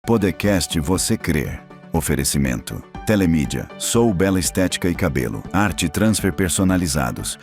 Podcast Você Crê. Oferecimento. Telemídia, Sou Bela Estética e Cabelo, Arte Transfer Personalizados.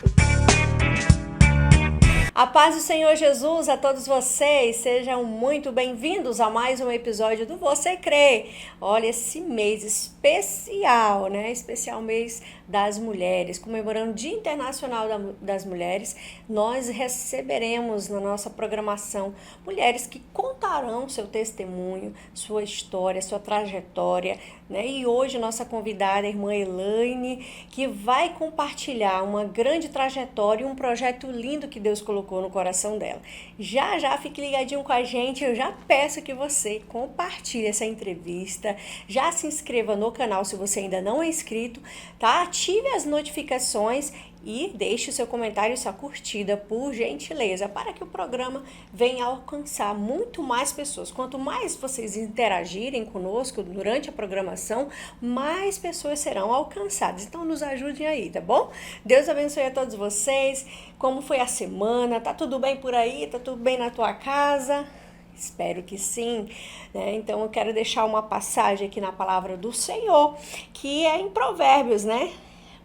A paz do Senhor Jesus a todos vocês, sejam muito bem-vindos a mais um episódio do Você Crê. Olha, esse mês especial, né? Especial mês das mulheres, comemorando o Dia Internacional das Mulheres, nós receberemos na nossa programação mulheres que contarão seu testemunho, sua história, sua trajetória, né? E hoje nossa convidada, a irmã Elaine, que vai compartilhar uma grande trajetória e um projeto lindo que Deus colocou no coração dela. Já fique ligadinho com a gente, eu já peço que você compartilhe essa entrevista, já se inscreva no canal se você ainda não é inscrito, tá? Ative as notificações e deixe o seu comentário e sua curtida, por gentileza, para que o programa venha alcançar muito mais pessoas. Quanto mais vocês interagirem conosco durante a programação, mais pessoas serão alcançadas. Então, nos ajudem aí, tá bom? Deus abençoe a todos vocês. Como foi a semana? Tá tudo bem por aí? Tá tudo bem na tua casa? Espero que sim, né? Então eu quero deixar uma passagem aqui na palavra do Senhor, que é em Provérbios, né?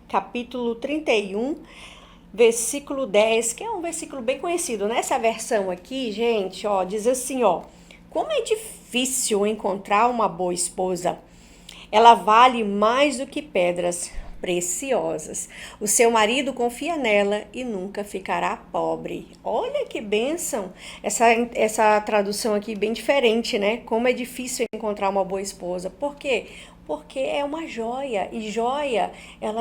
Capítulo 31, versículo 10, que é um versículo bem conhecido. Nessa versão aqui, gente, ó, diz assim, ó: como é difícil encontrar uma boa esposa. Ela vale mais do que pedras preciosas. O seu marido confia nela e nunca ficará pobre. Olha que bênção! Essa tradução aqui bem diferente, né? Como é difícil encontrar uma boa esposa. Por quê? Porque é uma joia. E joia,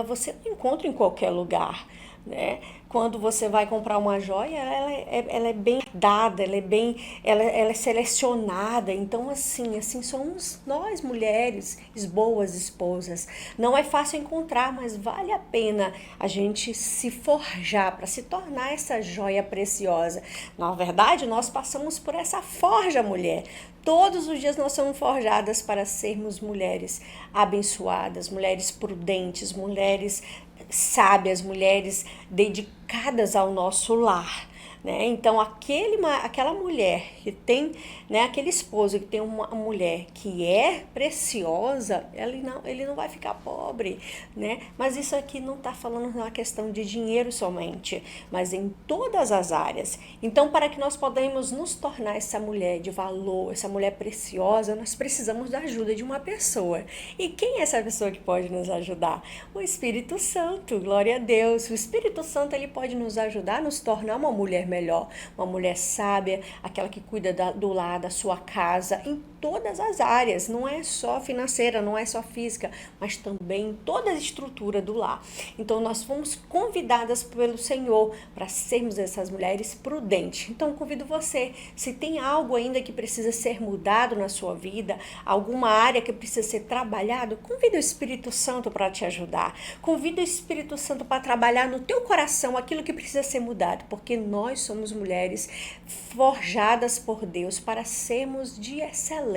você não encontra em qualquer lugar, né? Quando você vai comprar uma joia, ela é bem dada, ela é selecionada. Então, assim somos nós, mulheres, boas esposas. Não é fácil encontrar, mas vale a pena a gente se forjar para se tornar essa joia preciosa. Na verdade, nós passamos por essa forja, mulher. Todos os dias nós somos forjadas para sermos mulheres abençoadas, mulheres prudentes, mulheres sábias, mulheres dedicadas ao nosso lar, né? Então aquela mulher que tem, né, aquele esposo que tem uma mulher que é preciosa, ele não vai ficar pobre, né? Mas isso aqui não está falando na questão de dinheiro somente, mas em todas as áreas. Então, para que nós podemos nos tornar essa mulher de valor, essa mulher preciosa, nós precisamos da ajuda de uma pessoa. E quem é essa pessoa que pode nos ajudar? O Espírito Santo. Glória a Deus. O Espírito Santo, ele pode nos ajudar a nos tornar uma mulher melhor, uma mulher sábia, aquela que cuida do lar, da sua casa, em todas as áreas, não é só financeira, não é só física, mas também em toda a estrutura do lar. Então nós fomos convidadas pelo Senhor para sermos essas mulheres prudentes. Então convido você, se tem algo ainda que precisa ser mudado na sua vida, alguma área que precisa ser trabalhado, convida o Espírito Santo para te ajudar. Convida o Espírito Santo para trabalhar no teu coração aquilo que precisa ser mudado, porque nós somos mulheres forjadas por Deus para sermos de excelência.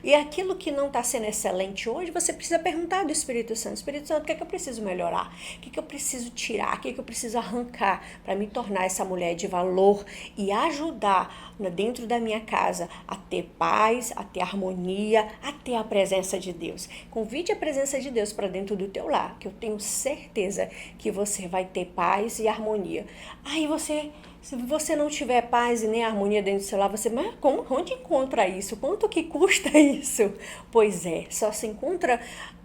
E aquilo que não está sendo excelente hoje, você precisa perguntar do Espírito Santo: Espírito Santo, o que é que eu preciso melhorar? O que é que eu preciso tirar? O que é que eu preciso arrancar para me tornar essa mulher de valor e ajudar dentro da minha casa a ter paz, a ter harmonia, a ter a presença de Deus. Convide a presença de Deus para dentro do teu lar, que eu tenho certeza que você vai ter paz e harmonia. Aí se você não tiver paz e nem harmonia dentro do seu lar, mas onde encontra isso? Quanto que custa isso? Pois é, só se encontra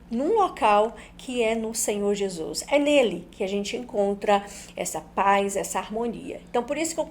num local que é no Senhor Jesus. É nele que a gente encontra essa paz, essa harmonia. Então, por isso que eu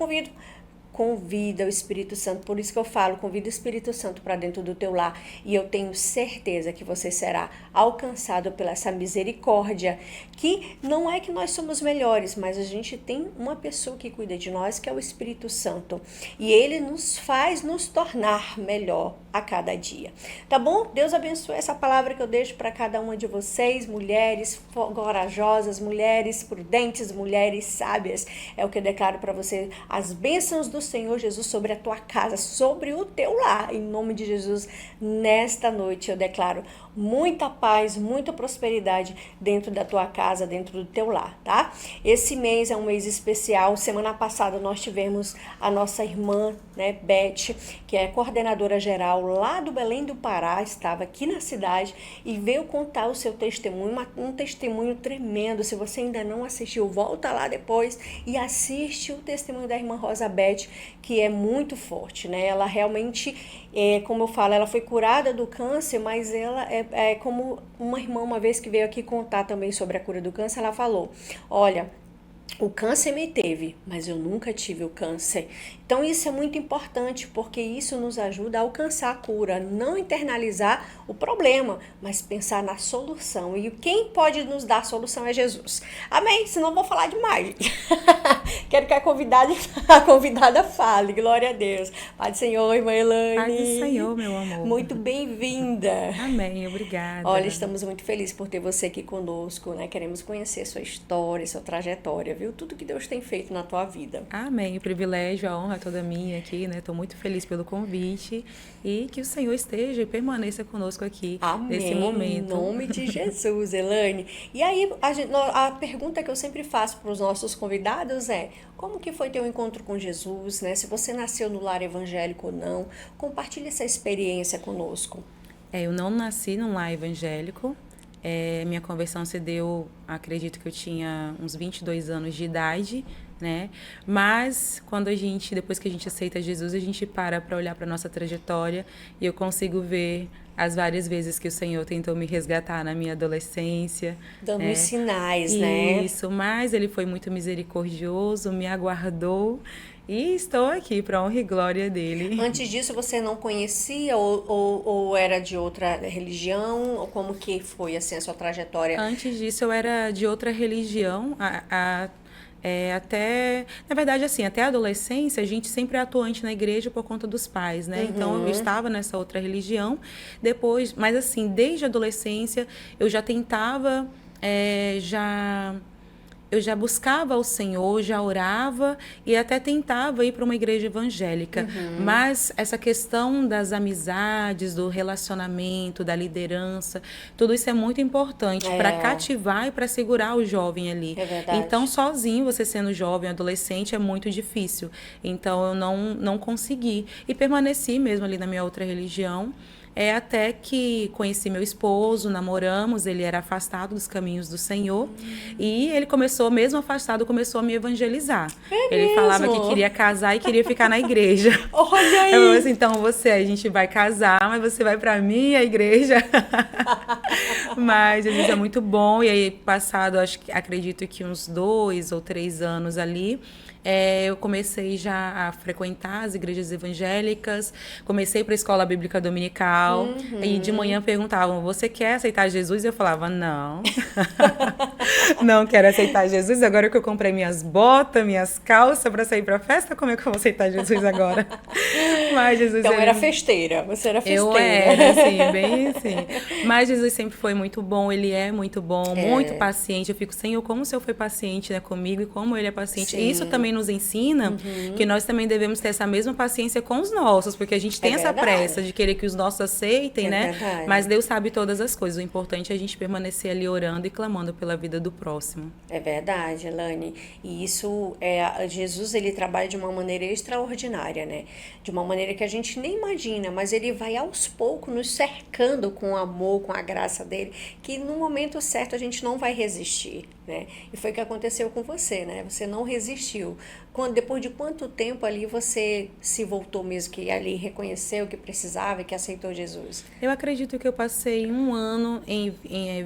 convida o Espírito Santo, por isso que eu falo, convida o Espírito Santo para dentro do teu lar, e eu tenho certeza que você será alcançado pela essa misericórdia, que não é que nós somos melhores, mas a gente tem uma pessoa que cuida de nós, que é o Espírito Santo, e ele nos faz nos tornar melhor a cada dia, tá bom? Deus abençoe essa palavra que eu deixo para cada uma de vocês, mulheres corajosas, mulheres prudentes, mulheres sábias. É o que eu declaro para você, as bênçãos do Senhor Jesus sobre a tua casa, sobre o teu lar. Em nome de Jesus, nesta noite eu declaro muita paz, muita prosperidade dentro da tua casa, dentro do teu lar, tá? Esse mês é um mês especial. Semana passada nós tivemos a nossa irmã, né, Beth, que é coordenadora geral lá do Belém do Pará, estava aqui na cidade e veio contar o seu testemunho, um testemunho tremendo. Se você ainda não assistiu, volta lá depois e assiste o testemunho da irmã Rosa Beth, que é muito forte, né? Ela realmente, como eu falo, ela foi curada do câncer, mas ela é como uma irmã uma vez que veio aqui contar também sobre a cura do câncer, ela falou, olha, o câncer me teve, mas eu nunca tive o câncer. Então isso é muito importante, porque isso nos ajuda a alcançar a cura, não internalizar o problema, mas pensar na solução. E quem pode nos dar a solução é Jesus. Amém? Senão eu vou falar demais. Quero que a convidada fale. Glória a Deus. Pai do Senhor, irmã Elaine. Pai do Senhor, meu amor. Muito bem-vinda. Amém, obrigada. Olha, estamos muito felizes por ter você aqui conosco, né? Queremos conhecer sua história, sua trajetória, viu? Tudo que Deus tem feito na tua vida. Amém. O privilégio, a honra toda minha aqui, né? Estou muito feliz pelo convite e que o Senhor esteja e permaneça conosco aqui nesse momento. Em nome de Jesus, Elaine. E aí, a pergunta que eu sempre faço para os nossos convidados é: como que foi teu encontro com Jesus, né? Se você nasceu no lar evangélico ou não, compartilhe essa experiência conosco. Eu não nasci num lar evangélico. Minha conversão se deu, acredito que eu tinha uns 22 anos de idade, né? Mas quando depois que a gente aceita Jesus, a gente para olhar para nossa trajetória e eu consigo ver as várias vezes que o Senhor tentou me resgatar na minha adolescência. Dando os sinais, né? Isso, mas Ele foi muito misericordioso, me aguardou e estou aqui para a honra e glória dele. Antes disso, você não conhecia ou era de outra religião? Ou como que foi assim, a sua trajetória? Antes disso, eu era de outra religião. Até, na verdade, assim, até a adolescência, a gente sempre é atuante na igreja por conta dos pais, né? Então, eu estava nessa outra religião. Depois, mas assim, desde a adolescência, eu já tentava, eu já buscava o Senhor, já orava e até tentava ir para uma igreja evangélica. Mas essa questão das amizades, do relacionamento, da liderança, tudo isso é muito importante para cativar e para segurar o jovem ali. É verdade. Então, sozinho, você sendo jovem, adolescente, é muito difícil. Então, eu não consegui. E permaneci mesmo ali na minha outra religião. Até que conheci meu esposo, namoramos, ele era afastado dos caminhos do Senhor e ele mesmo afastado, começou a me evangelizar. Ele falava que queria casar e queria ficar na igreja. Olha aí! Eu falei assim, então a gente vai casar, mas você vai pra minha igreja. Mas Jesus é muito bom e aí passado, acredito que uns 2 ou 3 anos ali, eu comecei já a frequentar as igrejas evangélicas, comecei para a escola bíblica dominical e de manhã perguntavam, você quer aceitar Jesus? Eu falava, não, não quero aceitar Jesus, agora que eu comprei minhas botas, minhas calças para sair para festa, como é que eu vou aceitar Jesus agora? Mas Jesus então era festeira, você era festeira. Eu era, assim, bem assim. Mas Jesus sempre foi muito bom, Ele é muito bom, muito paciente. Eu fico, Senhor, como o Senhor foi paciente, né, comigo e como Ele é paciente. Sim. E isso também nos ensina que nós também devemos ter essa mesma paciência com os nossos, porque a gente tem essa pressa de querer que os nossos aceitem, né? Verdade. Mas Deus sabe todas as coisas. O importante é a gente permanecer ali orando e clamando pela vida do próximo. É verdade, Elaine. E isso, Jesus, ele trabalha de uma maneira extraordinária, né? De uma maneira que a gente nem imagina, mas ele vai aos poucos nos cercando com o amor, com a graça dele, que no momento certo a gente não vai resistir, né? E foi o que aconteceu com você, né? Você não resistiu. Depois de quanto tempo ali você se voltou mesmo, que ali reconheceu que precisava e que aceitou Jesus? Eu acredito que eu passei 1 ano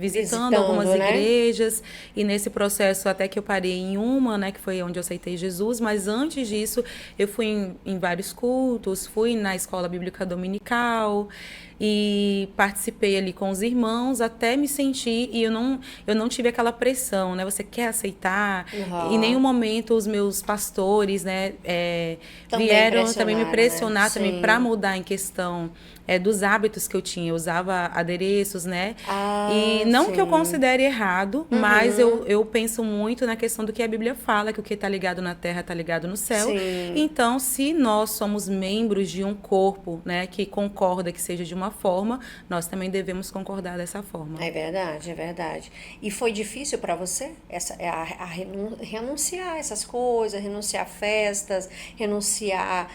visitando algumas igrejas, e nesse processo até que eu parei em uma, né, que foi onde eu aceitei Jesus, mas antes disso eu fui em vários cultos, fui na escola bíblica dominical e participei ali com os irmãos até me sentir, e eu não tive aquela pressão não, né? Você quer aceitar? Uhum. Em nenhum momento os meus pastores, né, Também vieram também me pressionar, né? também para mudar em questão dos hábitos que eu tinha. Eu usava adereços, né? E não que eu considere errado, mas eu penso muito na questão do que a Bíblia fala, que o que está ligado na terra está ligado no céu. Sim. Então, se nós somos membros de um corpo, né, que concorda que seja de uma forma, nós também devemos concordar dessa forma. É verdade, é verdade. E foi difícil para você renunciar a essas coisas, renunciar a festas, renunciar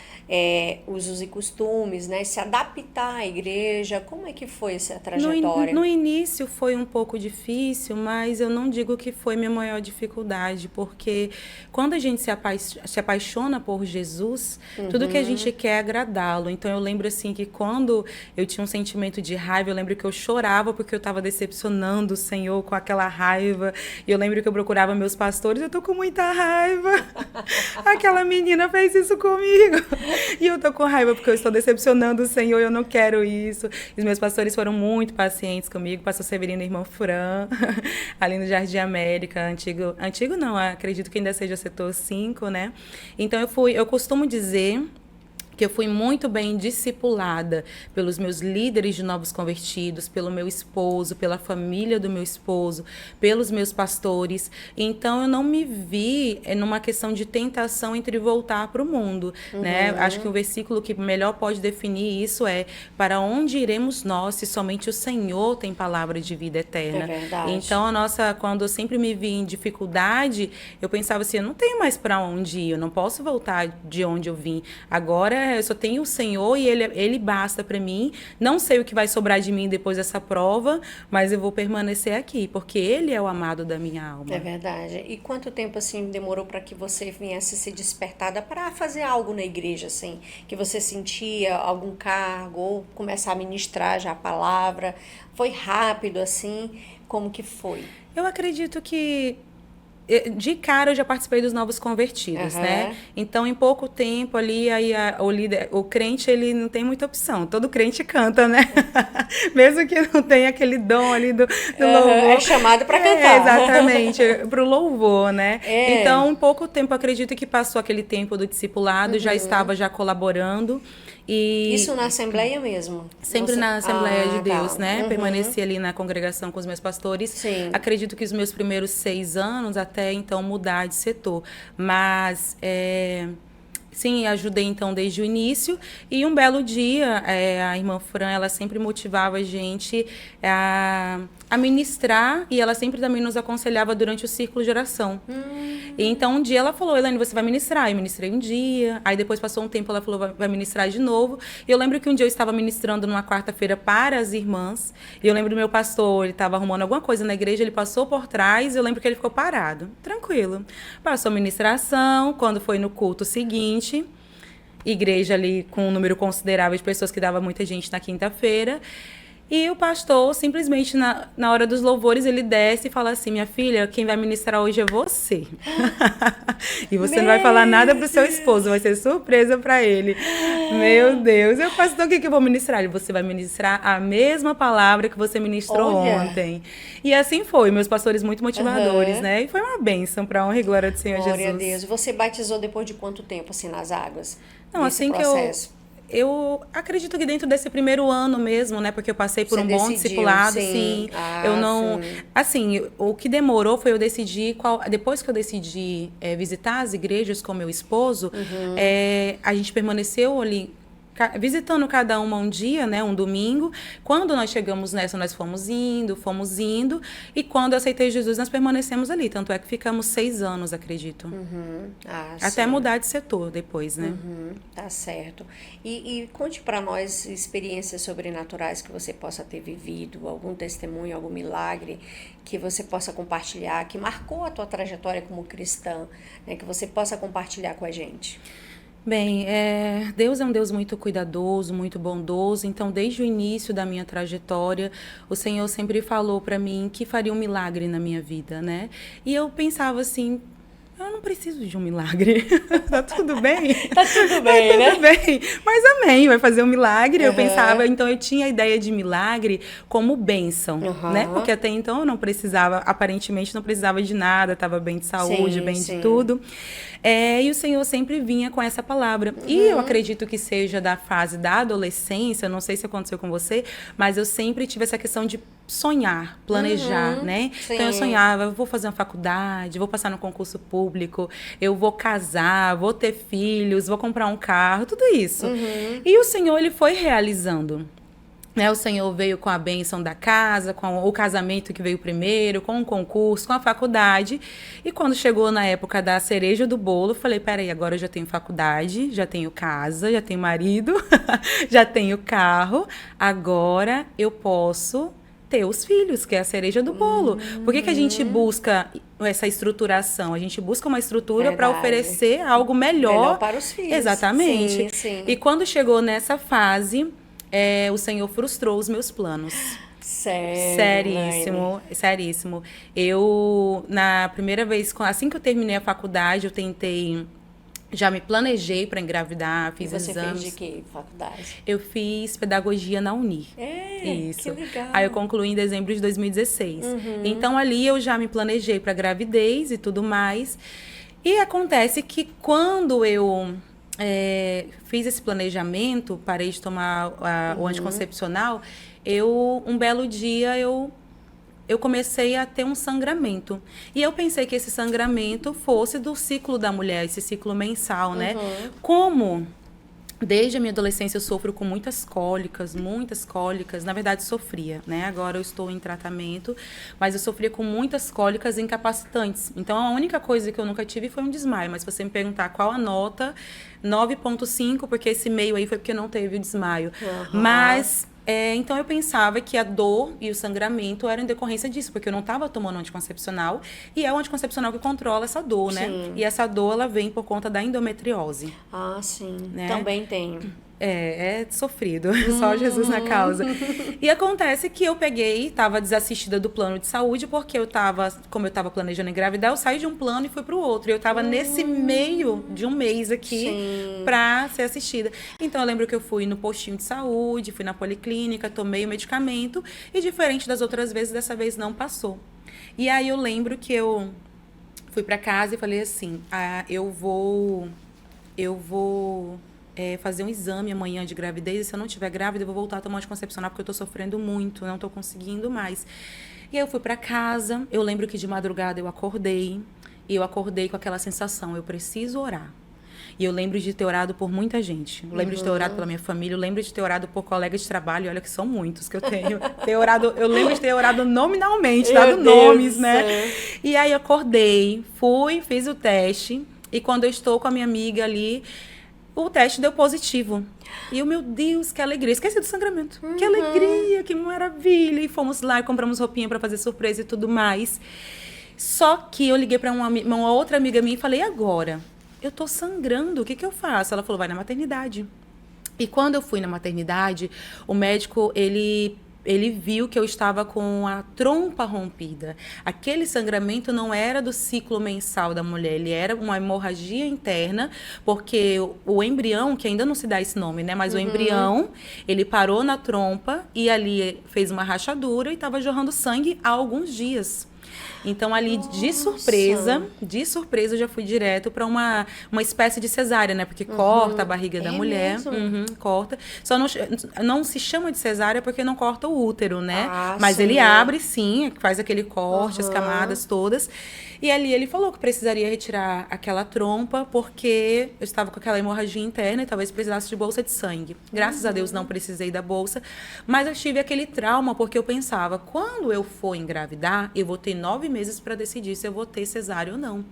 usos e costumes, né? Se adaptar à igreja. Como é que foi essa trajetória? No início foi um pouco difícil, mas eu não digo que foi minha maior dificuldade, porque quando a gente se apaixona por Jesus, tudo que a gente quer é agradá-lo. Então eu lembro assim que quando eu tinha um sentimento de raiva, eu lembro que eu chorava porque eu estava decepcionando o Senhor com aquela raiva. E eu lembro que eu procurava meus pastores, eu tô com muita raiva. Aquela menina fez isso comigo. E eu tô com raiva porque eu estou decepcionando o Senhor, eu não quero isso. E os meus pastores foram muito pacientes comigo, pastor Severino e irmão Fran, ali no Jardim América, antigo não, acredito que ainda seja setor 5, né? Então eu costumo dizer que eu fui muito bem discipulada pelos meus líderes de novos convertidos, pelo meu esposo, pela família do meu esposo, pelos meus pastores. Então, eu não me vi numa questão de tentação entre voltar para o mundo, né? Acho que o versículo que melhor pode definir isso é: para onde iremos nós se somente o Senhor tem palavra de vida eterna? É verdade. Então, quando eu sempre me vi em dificuldade, eu pensava assim, eu não tenho mais para onde ir, eu não posso voltar de onde eu vim. Agora, eu só tenho o Senhor e Ele basta para mim. Não sei o que vai sobrar de mim depois dessa prova, mas eu vou permanecer aqui, porque Ele é o amado da minha alma. É verdade. E quanto tempo, assim, demorou para que você viesse ser despertada para fazer algo na igreja, assim? Que você sentia algum cargo ou começar a ministrar já a palavra? Foi rápido, assim? Como que foi? Eu acredito que de cara eu já participei dos novos convertidos, né? Então, em pouco tempo ali, o crente, ele não tem muita opção. Todo crente canta, né? Mesmo que não tenha aquele dom ali do louvor. É chamado para cantar. Exatamente, pro louvor, né? Então, em pouco tempo, acredito que passou aquele tempo do discipulado, já estava já colaborando. E isso na Assembleia mesmo? Sempre na Assembleia de Deus, né? Permaneci ali na congregação com os meus pastores. Sim. Acredito que os meus primeiros 6 anos, até então mudar de setor. Mas, sim, ajudei então desde o início. E um belo dia, a irmã Fran, ela sempre motivava a gente a ministrar, e ela sempre também nos aconselhava durante o círculo de oração. E então um dia ela falou: Elaine, você vai ministrar? Eu ministrei um dia, aí depois passou um tempo, ela falou: vai ministrar de novo. E eu lembro que um dia eu estava ministrando numa quarta-feira para as irmãs, e eu lembro do meu pastor, ele estava arrumando alguma coisa na igreja, ele passou por trás, e eu lembro que ele ficou parado, tranquilo. Passou a ministração, quando foi no culto seguinte, igreja ali com um número considerável de pessoas, que dava muita gente na quinta-feira, e o pastor, simplesmente, na hora dos louvores, ele desce e fala assim: minha filha, quem vai ministrar hoje é você. E você não vai falar nada pro seu esposo, vai ser surpresa para ele. Meu Deus. Eu, pastor, o que eu vou ministrar? Você vai ministrar a mesma palavra que você ministrou ontem. E assim foi, meus pastores muito motivadores, né? E foi uma bênção, para honra e glória do Senhor Jesus. Glória a Deus. Você batizou depois de quanto tempo, assim, nas águas? Não, assim processo? que eu acredito que dentro desse primeiro ano mesmo, né? Porque eu passei por um bom discipulado, sim. Eu não... sim. Assim, o que demorou foi eu decidir depois que eu decidi visitar as igrejas com meu esposo, a gente permaneceu ali visitando cada uma um dia, né, um domingo. Quando nós chegamos nessa, nós fomos indo, e quando eu aceitei Jesus, nós permanecemos ali, tanto é que ficamos 6 anos, acredito. Até mudar de setor depois, né? Tá certo. E conte para nós experiências sobrenaturais que você possa ter vivido, algum testemunho, algum milagre que você possa compartilhar, que marcou a tua trajetória como cristã, né, que você possa compartilhar com a gente. Bem, Deus é um Deus muito cuidadoso, muito bondoso. Então, desde o início da minha trajetória, o Senhor sempre falou para mim que faria um milagre na minha vida, né? E eu pensava assim, eu não preciso de um milagre. Tá tudo bem? Tá tudo bem, né? Tudo bem. Mas amém, vai fazer um milagre. Eu pensava, então eu tinha a ideia de milagre como bênção, né? Porque até então eu não precisava, aparentemente não precisava de nada, estava bem de saúde, bem de tudo. E o Senhor sempre vinha com essa palavra. E eu acredito que seja da fase da adolescência, não sei se aconteceu com você, mas eu sempre tive essa questão de sonhar, planejar, né? Sim. Então eu sonhava, eu vou fazer uma faculdade, vou passar no concurso público, eu vou casar, vou ter filhos, vou comprar um carro, tudo isso. E o Senhor, ele foi realizando. Né, o Senhor veio com a bênção da casa, com o casamento que veio primeiro, com o concurso, com a faculdade. E quando chegou na época da cereja do bolo, eu falei, peraí, agora eu já tenho faculdade, já tenho casa, já tenho marido, já tenho carro, agora eu posso ter os filhos, que é a cereja do bolo. Por que a gente busca essa estruturação? A gente busca uma estrutura para oferecer algo melhor para os filhos. Exatamente. Sim. E quando chegou nessa fase... o Senhor frustrou os meus planos. Sério, Seríssimo. Eu, na primeira vez, assim que eu terminei a faculdade, eu tentei... Já me planejei para engravidar, fiz exames. Você fez de que faculdade? Eu fiz pedagogia na Uni. Isso. Que legal. Aí eu concluí em dezembro de 2016. Então, ali eu já me planejei para gravidez e tudo mais. E acontece que quando eu... fiz esse planejamento, parei de tomar o anticoncepcional, um belo dia eu comecei a ter um sangramento. E eu pensei que esse sangramento fosse do ciclo da mulher, esse ciclo mensal, né? Como desde a minha adolescência eu sofro com muitas cólicas, na verdade sofria, né? Agora eu estou em tratamento, mas eu sofria com muitas cólicas incapacitantes. Então a única coisa que eu nunca tive foi um desmaio, mas se você me perguntar qual a nota, 9,5, porque esse meio aí foi porque não teve o desmaio. Mas então eu pensava que a dor e o sangramento eram em decorrência disso, porque eu não estava tomando anticoncepcional, e é o anticoncepcional que controla essa dor, né? E essa dor, ela vem por conta da endometriose. Ah, sim. Né? Também tem. É sofrido, só Jesus na causa. E acontece que eu estava desassistida do plano de saúde, porque como eu estava planejando engravidar, eu saí de um plano e fui para o outro. E eu estava nesse meio de um mês aqui para ser assistida. Então, eu lembro que eu fui no postinho de saúde, fui na policlínica, tomei o medicamento, e diferente das outras vezes, dessa vez não passou. E aí eu lembro que eu fui para casa e falei assim, eu vou fazer um exame amanhã de gravidez, e se eu não estiver grávida, eu vou voltar a tomar anticoncepcional, porque eu tô sofrendo muito, não tô conseguindo mais. E aí eu fui para casa, eu lembro que de madrugada eu acordei, e eu acordei com aquela sensação, eu preciso orar. E eu lembro de ter orado por muita gente. Eu lembro de ter orado pela minha família, eu lembro de ter orado por colegas de trabalho, e olha que são muitos que eu tenho. Eu lembro de ter orado nominalmente, dado nomes, né? E aí eu acordei, fiz o teste, e quando eu estou com a minha amiga ali, o teste deu positivo. E eu, meu Deus, que alegria. Esqueci do sangramento. Que alegria, que maravilha. E fomos lá e compramos roupinha para fazer surpresa e tudo mais. Só que eu liguei para uma outra amiga minha e falei, agora, eu tô sangrando, o que eu faço? Ela falou, vai na maternidade. E quando eu fui na maternidade, o médico, ele viu que eu estava com a trompa rompida. Aquele sangramento não era do ciclo mensal da mulher, ele era uma hemorragia interna, porque o embrião, que ainda não se dá esse nome, né? Mas o embrião, ele parou na trompa e ali fez uma rachadura e estava jorrando sangue há alguns dias. Então, ali, de surpresa, eu já fui direto para uma espécie de cesárea, né? Porque corta a barriga da mulher. Corta. Só não se chama de cesárea porque não corta o útero, né? Mas ele abre, sim, faz aquele corte, as camadas todas. E ali ele falou que precisaria retirar aquela trompa porque eu estava com aquela hemorragia interna e talvez precisasse de bolsa de sangue. Graças a Deus não precisei da bolsa, mas eu tive aquele trauma porque eu pensava, quando eu for engravidar, eu vou ter 9 meses para decidir se eu vou ter cesárea ou não.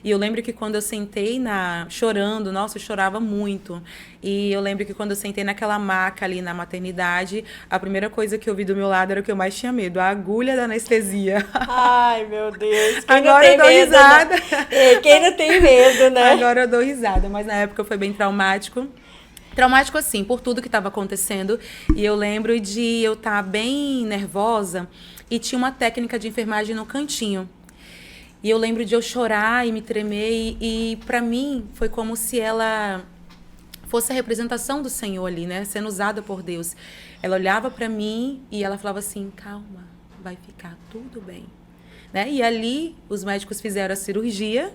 E eu lembro que quando eu sentei chorando, nossa, eu chorava muito. E eu lembro que quando eu sentei naquela maca ali na maternidade, a primeira coisa que eu vi do meu lado era o que eu mais tinha medo, a agulha da anestesia. Ai, meu Deus. Agora eu dou risada. Quem não tem medo, né? Agora eu dou risada, mas na época foi bem traumático. Traumático, assim, por tudo que estava acontecendo. E eu lembro de eu estar bem nervosa e tinha uma técnica de enfermagem no cantinho. E eu lembro de eu chorar e me tremer. E para mim, foi como se ela fosse a representação do Senhor ali, né? Sendo usada por Deus. Ela olhava para mim e ela falava assim, calma, vai ficar tudo bem. Né? E ali, os médicos fizeram a cirurgia.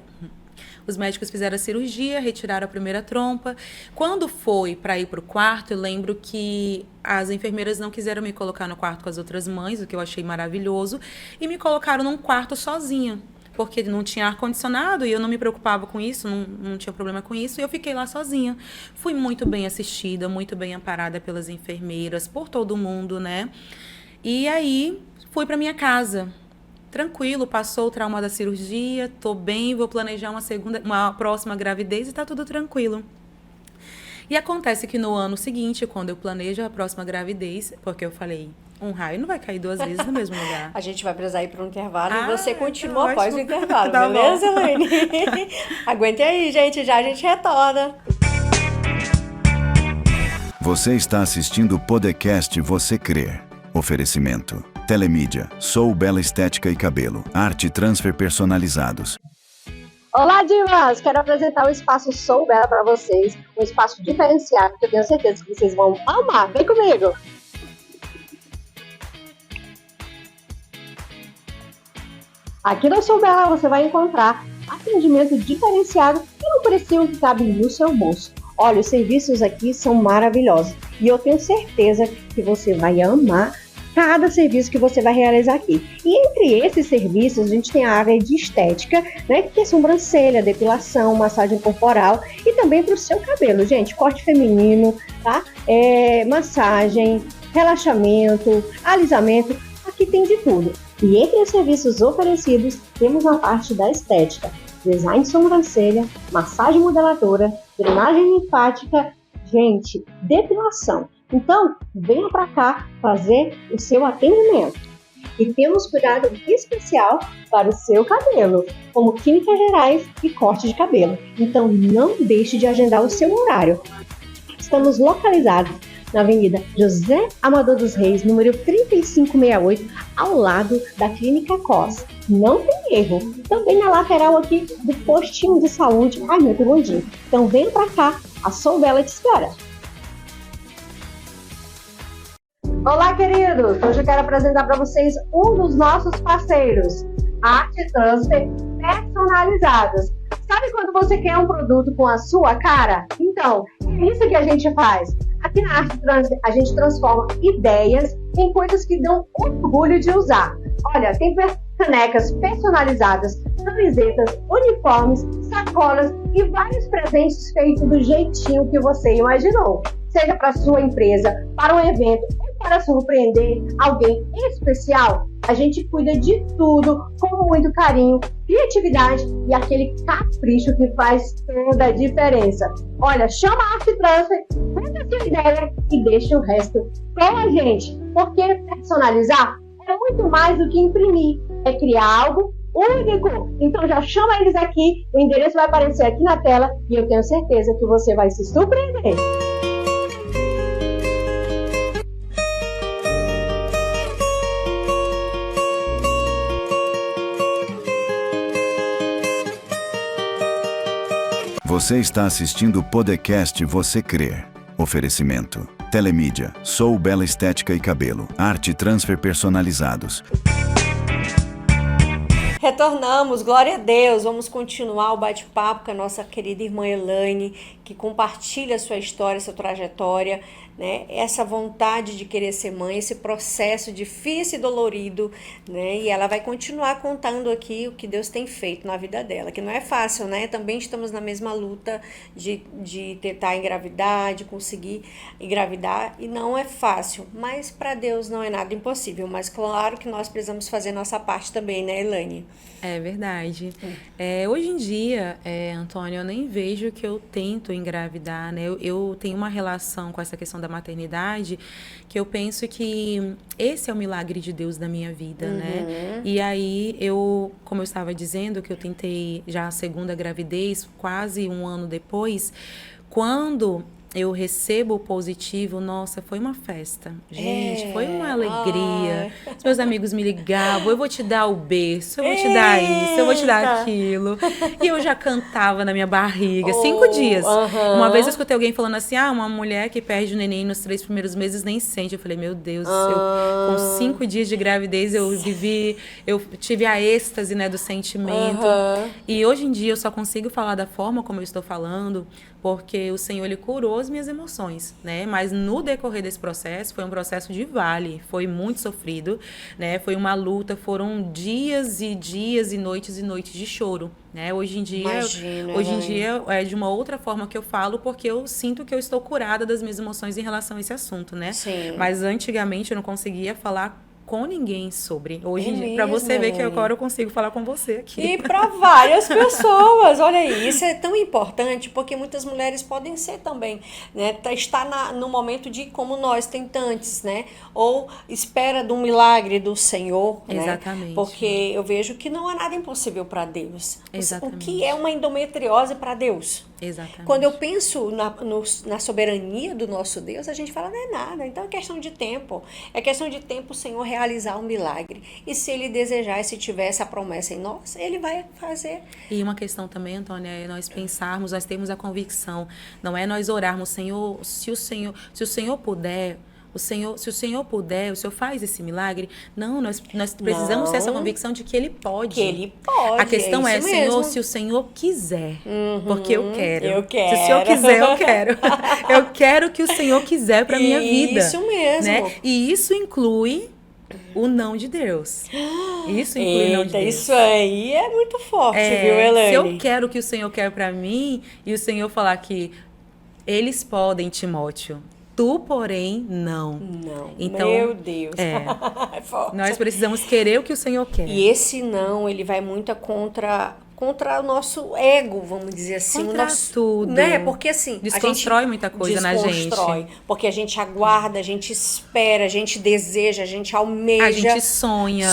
Retiraram a primeira trompa. Quando foi para ir para o quarto, eu lembro que as enfermeiras não quiseram me colocar no quarto com as outras mães, o que eu achei maravilhoso, e me colocaram num quarto sozinha, porque não tinha ar-condicionado e eu não me preocupava com isso, não tinha problema com isso, e eu fiquei lá sozinha. Fui muito bem assistida, muito bem amparada pelas enfermeiras, por todo mundo, né? E aí, fui para minha casa. Tranquilo, passou o trauma da cirurgia, tô bem, vou planejar uma próxima gravidez e tá tudo tranquilo. E acontece que no ano seguinte, quando eu planejo a próxima gravidez, porque eu falei, um raio não vai cair 2 vezes no mesmo lugar. A gente vai precisar ir para um intervalo e você tá continua após o ótimo. intervalo, Tá beleza, bom. Elaine? Aguente aí, gente, já a gente retorna. Você está assistindo o podcast Você Crê. Oferecimento. Telemídia, Sou Bela Estética e Cabelo, Arte Transfer Personalizados. Olá, divas! Quero apresentar o espaço Sou Bela para vocês, um espaço diferenciado que eu tenho certeza que vocês vão amar. Vem comigo! Aqui no Sou Bela você vai encontrar atendimento diferenciado e no precinho que cabe no seu bolso. Olha, os serviços aqui são maravilhosos e eu tenho certeza que você vai amar cada serviço que você vai realizar aqui. E entre esses serviços, a gente tem a área de estética, né, que é sobrancelha, depilação, massagem corporal e também para o seu cabelo, gente, corte feminino, tá? Massagem, relaxamento, alisamento, aqui tem de tudo. E entre os serviços oferecidos, temos a parte da estética, design de sobrancelha, massagem modeladora, drenagem linfática, gente, depilação. Então, venha para cá fazer o seu atendimento. E temos cuidado especial para o seu cabelo, como químicas gerais e corte de cabelo. Então, não deixe de agendar o seu horário. Estamos localizados na Avenida José Amador dos Reis, número 3568, ao lado da Clínica COS. Não tem erro. Também na lateral aqui do postinho de saúde. Ai, muito bom dia. Então, venha para cá. A Sou Bela te espera. Olá, queridos! Hoje eu quero apresentar para vocês um dos nossos parceiros, Arte Transfer Personalizados. Sabe quando você quer um produto com a sua cara? Então, é isso que a gente faz. Aqui na Arte Transfer, a gente transforma ideias em coisas que dão orgulho de usar. Olha, tem canecas personalizadas, camisetas, uniformes, sacolas e vários presentes feitos do jeitinho que você imaginou. Seja para sua empresa, para um evento ou para surpreender alguém especial, a gente cuida de tudo com muito carinho, criatividade e aquele capricho que faz toda a diferença. Olha, chama a Arte Transfer, conta a sua ideia e deixa o resto com a gente, porque personalizar é muito mais do que imprimir, é criar algo único. Então já chama eles aqui, o endereço vai aparecer aqui na tela e eu tenho certeza que você vai se surpreender. Você está assistindo o podcast Você Crê. Oferecimento. Telemídia, Sou Bela Estética e Cabelo, Arte Transfer Personalizados. Retornamos, glória a Deus. Vamos continuar o bate-papo com a nossa querida irmã Elaine, que compartilha a sua história, sua trajetória, né? Essa vontade de querer ser mãe, esse processo difícil e dolorido, né? E ela vai continuar contando aqui o que Deus tem feito na vida dela, que não é fácil, né? Também estamos na mesma luta de tentar engravidar, de conseguir engravidar, e não é fácil, mas para Deus não é nada impossível. Mas claro que nós precisamos fazer nossa parte também, né, Elaine? É verdade. Hoje em dia, Antônio, eu nem vejo que eu tento engravidar, né? Eu tenho uma relação com essa questão da maternidade que eu penso que esse é o milagre de Deus da minha vida, né? E aí, como eu estava dizendo, que eu tentei já a segunda gravidez, quase um ano depois, quando eu recebo o positivo, nossa, foi uma festa. Gente, foi uma alegria. Os meus amigos me ligavam, eu vou te dar o berço, eu vou te dar isso, eu vou te dar aquilo. E eu já cantava na minha barriga, 5 dias. Uma vez eu escutei alguém falando assim, uma mulher que perde o neném nos 3 primeiros meses nem sente. Eu falei, meu Deus, com 5 dias de gravidez eu tive a êxtase, né, do sentimento. E hoje em dia eu só consigo falar da forma como eu estou falando, porque o Senhor, Ele curou as minhas emoções, né? Mas no decorrer desse processo, foi um processo de vale, foi muito sofrido, né? Foi uma luta, foram dias e dias e noites de choro, né? Hoje em dia é de uma outra forma que eu falo, porque eu sinto que eu estou curada das minhas emoções em relação a esse assunto, né? Sim. Mas antigamente eu não conseguia falar com ninguém sobre. Hoje em dia, para você ver que agora eu consigo falar com você aqui. E para várias pessoas, olha aí, isso é tão importante, porque muitas mulheres podem ser também, né, estar no momento de, como nós, tentantes, né, ou espera de um milagre do Senhor, exatamente, né, porque eu vejo que não há nada impossível para Deus. Exatamente. O que é uma endometriose para Deus? Exatamente. Quando eu penso na soberania do nosso Deus, a gente fala, não é nada. Então é questão de tempo. É questão de tempo o Senhor realizar um milagre. E se Ele desejar, e se tiver essa promessa em nós, Ele vai fazer. E uma questão também, Antônia, é nós pensarmos, nós temos a convicção. Não é nós orarmos, Senhor, se o Senhor puder... se o Senhor puder, o Senhor faz esse milagre. Não, nós precisamos ter essa convicção de que Ele pode. Que Ele pode. A questão é, Senhor, se o Senhor quiser. Porque eu quero. Se o Senhor quiser, eu quero. Eu quero que o Senhor quiser para minha vida. Isso mesmo. Né? E isso inclui o não de Deus. Isso inclui o não de Deus. Isso aí é muito forte, viu, Elaine? Se eu quero o que o Senhor quer para mim, e o Senhor falar que eles podem, Timóteo, tu, porém, não. Não. Então, meu Deus. É forte. Nós precisamos querer o que o Senhor quer. E esse não, ele vai muito contra o nosso ego, vamos dizer assim. Contra tudo. Né? Porque assim... Desconstrói muita coisa na gente. Porque a gente aguarda, a gente espera, a gente deseja, a gente almeja. A gente sonha.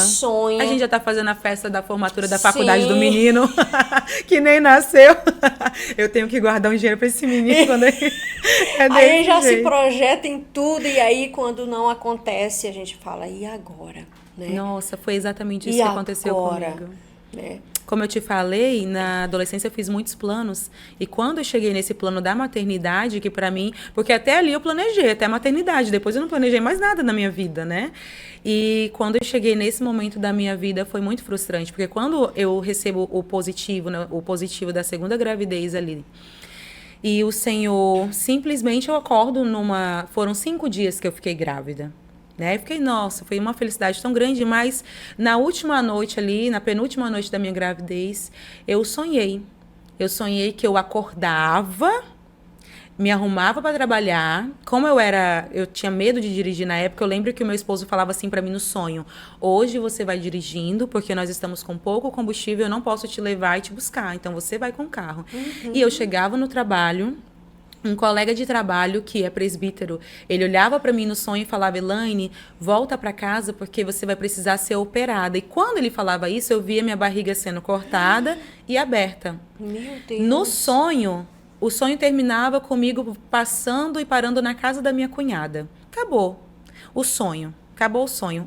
A gente já tá fazendo a festa da formatura da faculdade do menino, que nem nasceu. Eu tenho que guardar um dinheiro pra esse menino quando ele... Aí já se projeta em tudo, e aí quando não acontece, a gente fala, e agora? Né? Nossa, foi exatamente isso que aconteceu comigo. Né? Como eu te falei, na adolescência eu fiz muitos planos. E quando eu cheguei nesse plano da maternidade, que pra mim... Porque até ali eu planejei, até a maternidade. Depois eu não planejei mais nada na minha vida, né? E quando eu cheguei nesse momento da minha vida, foi muito frustrante. Porque quando eu recebo o positivo, né, o positivo da segunda gravidez ali... E o Senhor, simplesmente eu acordo Foram 5 dias que eu fiquei grávida. Né? Eu fiquei, nossa, foi uma felicidade tão grande, mas na última noite ali, na penúltima noite da minha gravidez, eu sonhei. Eu sonhei que eu acordava, me arrumava para trabalhar. Como eu tinha medo de dirigir na época, eu lembro que o meu esposo falava assim para mim no sonho: hoje você vai dirigindo, porque nós estamos com pouco combustível, eu não posso te levar e te buscar, então você vai com o carro. E eu chegava no trabalho, um colega de trabalho, que é presbítero, ele olhava para mim no sonho e falava: Elaine, volta para casa porque você vai precisar ser operada. E quando ele falava isso, eu via minha barriga sendo cortada e aberta. Meu Deus. No sonho, o sonho terminava comigo passando e parando na casa da minha cunhada. Acabou o sonho.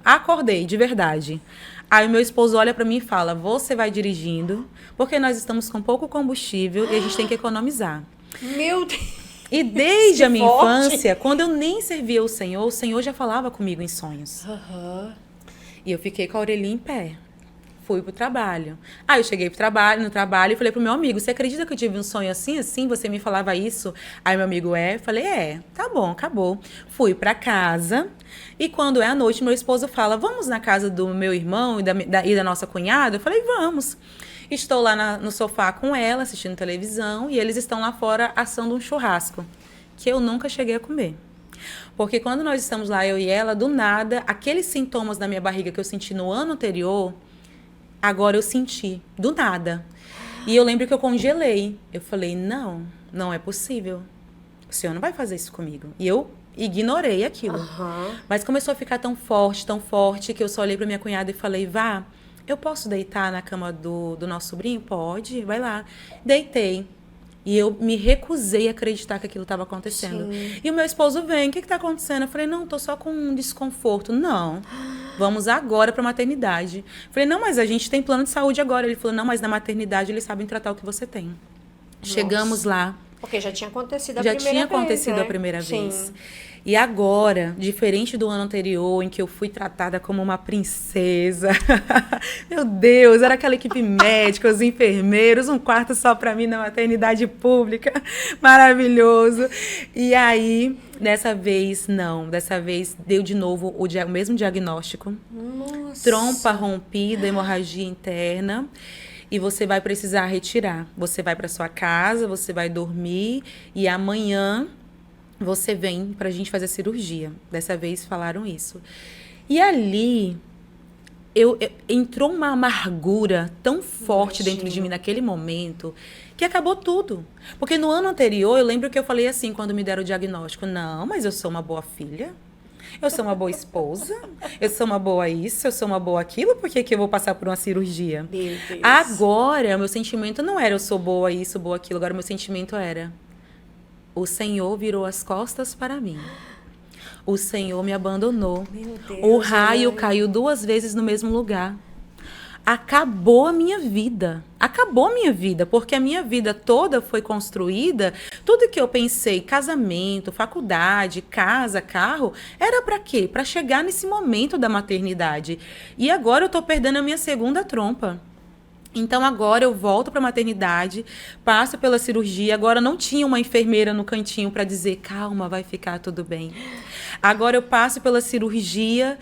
Acordei, de verdade. Aí o meu esposo olha para mim e fala: você vai dirigindo, porque nós estamos com pouco combustível e a gente tem que economizar. Meu Deus. E desde a minha infância, quando eu nem servia o Senhor já falava comigo em sonhos. E eu fiquei com a orelhinha em pé. Fui pro trabalho. Aí eu cheguei no trabalho e falei pro meu amigo: você acredita que eu tive um sonho assim? Você me falava isso? Aí meu amigo: falei: tá bom, acabou. Fui pra casa e quando é à noite, meu esposo fala: vamos na casa do meu irmão e da nossa cunhada? Eu falei: vamos. Estou lá no sofá com ela, assistindo televisão, e eles estão lá fora assando um churrasco, que eu nunca cheguei a comer. Porque quando nós estamos lá, eu e ela, do nada, aqueles sintomas da minha barriga que eu senti no ano anterior, agora eu senti, do nada. E eu lembro que eu congelei. Eu falei: não é possível. O Senhor não vai fazer isso comigo. E eu ignorei aquilo. Mas começou a ficar tão forte, que eu só olhei pra minha cunhada e falei: vá, eu posso deitar na cama do nosso sobrinho? Pode, vai lá. Deitei. E eu me recusei a acreditar que aquilo estava acontecendo. Sim. E o meu esposo vem, o que está acontecendo? Eu falei, não, tô só com um desconforto. Não, vamos agora para a maternidade. Eu falei, não, mas a gente tem plano de saúde agora. Ele falou, não, mas na maternidade eles sabem tratar o que você tem. Nossa. Chegamos lá. Porque já tinha acontecido a primeira vez. Já tinha acontecido a primeira vez. E agora, diferente do ano anterior, em que eu fui tratada como uma princesa. Meu Deus, era aquela equipe médica, os enfermeiros, um quarto só para mim na maternidade pública. Maravilhoso. E aí, dessa vez, não. Dessa vez, deu de novo o mesmo diagnóstico. Nossa. Trompa rompida, hemorragia interna. E você vai precisar retirar. Você vai para sua casa, você vai dormir e amanhã você vem pra gente fazer a cirurgia. Dessa vez falaram isso. E ali entrou uma amargura tão forte dentro de mim naquele momento que acabou tudo. Porque no ano anterior eu lembro que eu falei assim quando me deram o diagnóstico: não, mas eu sou uma boa filha. Eu sou uma boa esposa, eu sou uma boa isso, eu sou uma boa aquilo, por que eu vou passar por uma cirurgia? Meu Deus. Agora, meu sentimento não era eu sou boa isso, boa aquilo, agora meu sentimento era: o Senhor virou as costas para mim. O Senhor me abandonou. Meu Deus, o raio caiu 2 vezes no mesmo lugar. Acabou a minha vida. Acabou a minha vida, porque a minha vida toda foi construída. Tudo que eu pensei, casamento, faculdade, casa, carro, era para quê? Para chegar nesse momento da maternidade. E agora eu tô perdendo a minha segunda trompa. Então agora eu volto para a maternidade, passo pela cirurgia. Agora não tinha uma enfermeira no cantinho para dizer: calma, vai ficar tudo bem. Agora eu passo pela cirurgia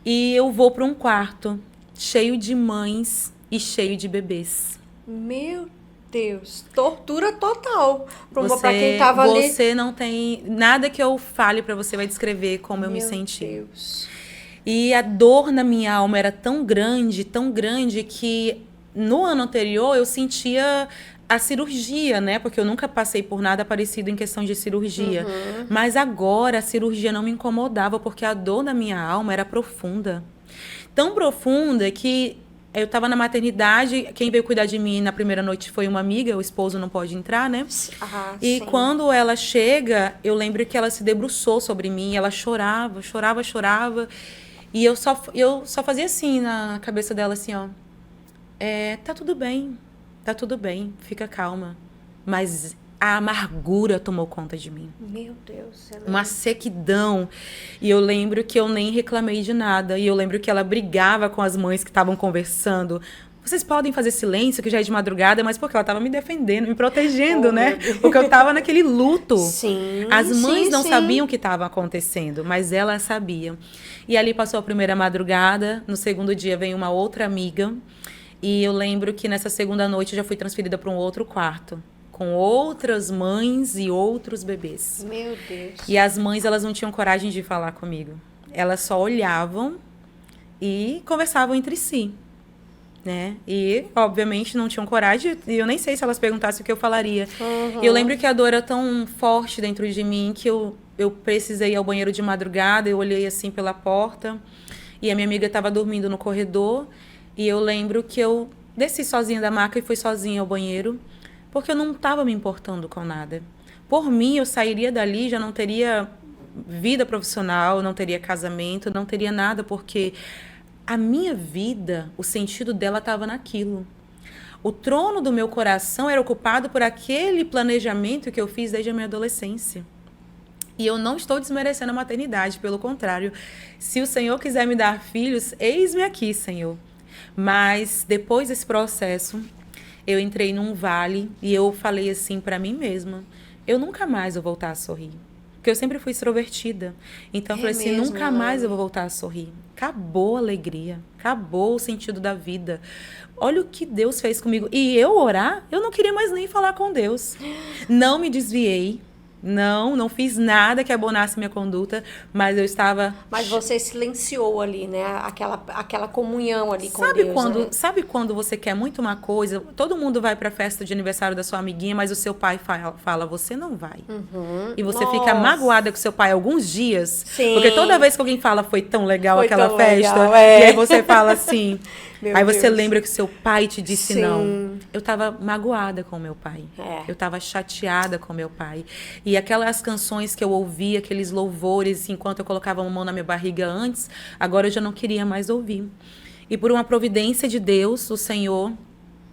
e eu vou para um quarto cheio de mães e cheio de bebês. Meu Deus, tortura total para quem estava ali. Você não tem nada que eu fale para você vai descrever como eu me senti. Meu Deus. E a dor na minha alma era tão grande que no ano anterior eu sentia a cirurgia, né? Porque eu nunca passei por nada parecido em questão de cirurgia. Uhum. Mas agora a cirurgia não me incomodava porque a dor na minha alma era profunda. Tão profunda que eu estava na maternidade, quem veio cuidar de mim na primeira noite foi uma amiga, o esposo não pode entrar, né? E sim. Quando ela chega, eu lembro que ela se debruçou sobre mim, ela chorava. E eu só fazia assim na cabeça dela, assim, ó. Tá tudo bem, fica calma. Mas a amargura tomou conta de mim. Meu Deus. Uma sequidão. E eu lembro que eu nem reclamei de nada. E eu lembro que ela brigava com as mães que estavam conversando. Vocês podem fazer silêncio, que já é de madrugada, mas porque ela estava me defendendo, me protegendo, né? Porque eu estava naquele luto. Sim, as mães não sim. sabiam o que estava acontecendo, mas elas sabiam. E ali passou a primeira madrugada. No segundo dia veio uma outra amiga. E eu lembro que nessa segunda noite eu já fui transferida para um outro quarto, com outras mães e outros bebês. Meu Deus. E as mães, elas não tinham coragem de falar comigo. Elas só olhavam e conversavam entre si, né? E, obviamente, não tinham coragem. E eu nem sei se elas perguntassem o que eu falaria. Uhum. E eu lembro que a dor era tão forte dentro de mim que eu precisei ir ao banheiro de madrugada. Eu olhei assim pela porta e a minha amiga estava dormindo no corredor. E eu lembro que eu desci sozinha da maca e fui sozinha ao banheiro, porque eu não estava me importando com nada. Por mim, eu sairia dali, já não teria vida profissional, não teria casamento, não teria nada, porque a minha vida, o sentido dela estava naquilo. O trono do meu coração era ocupado por aquele planejamento que eu fiz desde a minha adolescência. E eu não estou desmerecendo a maternidade, pelo contrário. Se o Senhor quiser me dar filhos, eis-me aqui, Senhor. Mas depois desse processo, eu entrei num vale e eu falei assim para mim mesma: eu nunca mais vou voltar a sorrir. Porque eu sempre fui extrovertida. Então eu falei assim: nunca mais eu vou voltar a sorrir. Acabou a alegria, acabou o sentido da vida. Olha o que Deus fez comigo. E eu orar, eu não queria mais nem falar com Deus. Não me desviei. Não fiz nada que abonasse minha conduta, mas eu estava... Mas você silenciou ali, né? Aquela comunhão ali com Deus, né? Sabe quando você quer muito uma coisa, todo mundo vai para a festa de aniversário da sua amiguinha, mas o seu pai fala, você não vai. Uhum. E você fica magoada com seu pai alguns dias. Sim. Porque toda vez que alguém fala, foi tão legal aquela festa, legal, e aí você fala assim... Aí você Deus. lembra que seu pai te disse Sim. não. Eu estava magoada com meu pai. Eu estava chateada com meu pai. E aquelas canções que eu ouvia, aqueles louvores, enquanto eu colocava uma mão na minha barriga antes, agora eu já não queria mais ouvir. E por uma providência de Deus, o Senhor,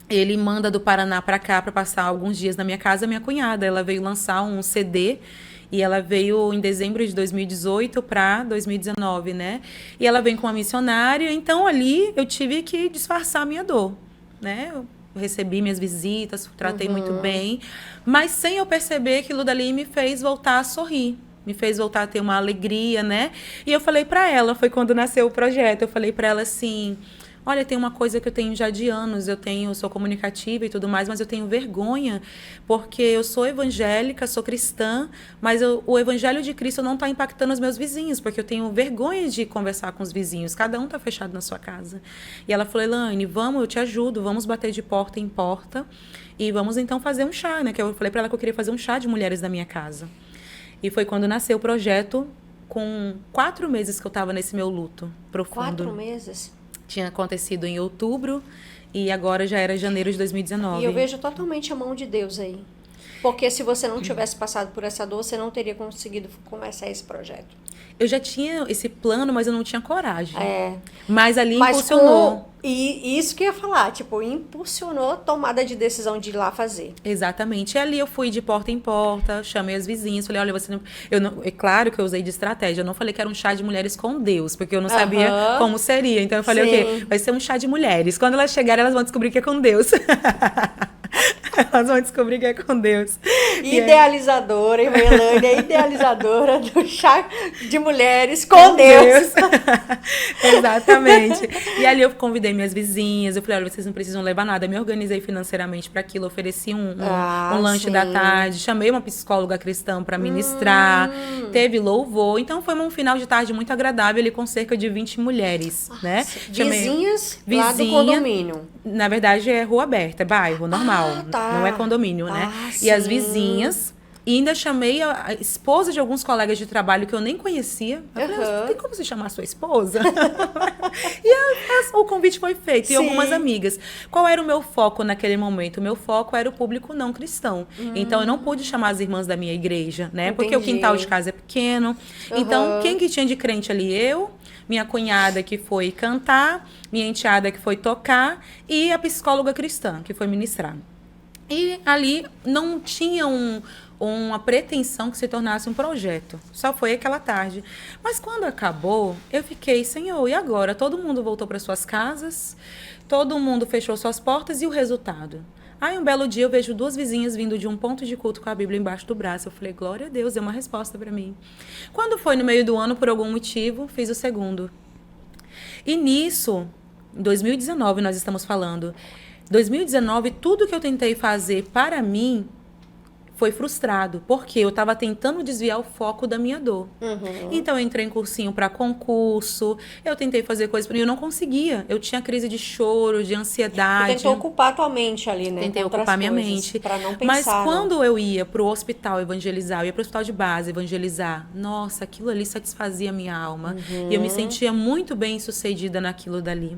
ele manda do Paraná para cá para passar alguns dias na minha casa. Minha cunhada, ela veio lançar um CD. E ela veio em dezembro de 2018 para 2019, né? E ela vem com uma missionária, então ali eu tive que disfarçar a minha dor, né? Eu recebi minhas visitas, tratei muito bem, mas sem eu perceber, aquilo dali me fez voltar a sorrir. Me fez voltar a ter uma alegria, né? E eu falei para ela, foi quando nasceu o projeto, eu falei para ela assim... Olha, tem uma coisa que eu tenho já de anos, eu sou comunicativa e tudo mais, mas eu tenho vergonha, porque eu sou evangélica, sou cristã, mas o evangelho de Cristo não está impactando os meus vizinhos, porque eu tenho vergonha de conversar com os vizinhos, cada um está fechado na sua casa. E ela falou, Elaine, vamos, eu te ajudo, vamos bater de porta em porta e vamos então fazer um chá, né? Que eu falei para ela que eu queria fazer um chá de mulheres na minha casa. E foi quando nasceu o projeto, com 4 meses que eu estava nesse meu luto profundo. 4 meses? Tinha acontecido em outubro e agora já era janeiro de 2019. E eu vejo totalmente a mão de Deus aí. Porque se você não tivesse passado por essa dor, você não teria conseguido começar esse projeto. Eu já tinha esse plano, mas eu não tinha coragem. Mas ali impulsionou. E isso que eu ia falar, tipo, impulsionou a tomada de decisão de ir lá fazer. Exatamente. E ali eu fui de porta em porta, chamei as vizinhas, falei, olha, você não... É claro que eu usei de estratégia, eu não falei que era um chá de mulheres com Deus, porque eu não sabia como seria. Então eu falei, ok, vai ser um chá de mulheres. Quando elas chegarem, elas vão descobrir que é com Deus. Elas vão descobrir que é com Deus. Idealizadora, Elaine é idealizadora do chá de mulheres com Deus. Exatamente. E ali eu convidei minhas vizinhas, eu falei, olha, vocês não precisam levar nada. Eu me organizei financeiramente para aquilo, ofereci um lanche da tarde, chamei uma psicóloga cristã para ministrar, teve louvor. Então foi um final de tarde muito agradável ali com cerca de 20 mulheres, né? Vizinhas lá do condomínio. Na verdade é rua aberta, é bairro normal. Não é condomínio, né? Sim. E as vizinhas. E ainda chamei a esposa de alguns colegas de trabalho que eu nem conhecia. Eu falei, tem como você chamar a sua esposa? E o convite foi feito. E algumas amigas. Qual era o meu foco naquele momento? O meu foco era o público não cristão. Então, eu não pude chamar as irmãs da minha igreja, né? Entendi. Porque o quintal de casa é pequeno. Então, quem que tinha de crente ali? Eu, minha cunhada que foi cantar, minha enteada que foi tocar e a psicóloga cristã que foi ministrar. E ali não tinha uma pretensão que se tornasse um projeto. Só foi aquela tarde. Mas quando acabou, eu fiquei, Senhor, e agora? Todo mundo voltou para suas casas, todo mundo fechou suas portas e o resultado? Aí um belo dia eu vejo 2 vizinhas vindo de um ponto de culto com a Bíblia embaixo do braço. Eu falei, glória a Deus, é uma resposta para mim. Quando foi no meio do ano, por algum motivo, fiz o segundo. E nisso, em 2019 nós estamos falando, 2019, tudo que eu tentei fazer para mim foi frustrado, porque eu estava tentando desviar o foco da minha dor. Então, eu entrei em cursinho para concurso, eu tentei fazer coisas, e eu não conseguia. Eu tinha crise de choro, de ansiedade. Você tentou ocupar a tua mente ali, né? Tentei ocupar minha mente. Para não pensar. Mas quando eu ia para o hospital evangelizar, eu ia para o hospital de base evangelizar, nossa, aquilo ali satisfazia a minha alma. E eu me sentia muito bem sucedida naquilo dali.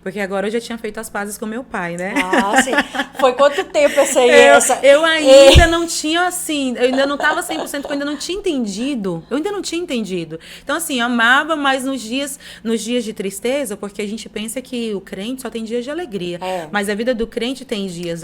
Porque agora eu já tinha feito as pazes com meu pai, né? Ah, sim. Foi quanto tempo essa aí? Eu ainda não tinha, assim, eu ainda não estava 100%, porque eu ainda não tinha entendido. Eu ainda não tinha entendido. Então, assim, eu amava, mas nos dias de tristeza, porque a gente pensa que o crente só tem dias de alegria. Mas a vida do crente tem dias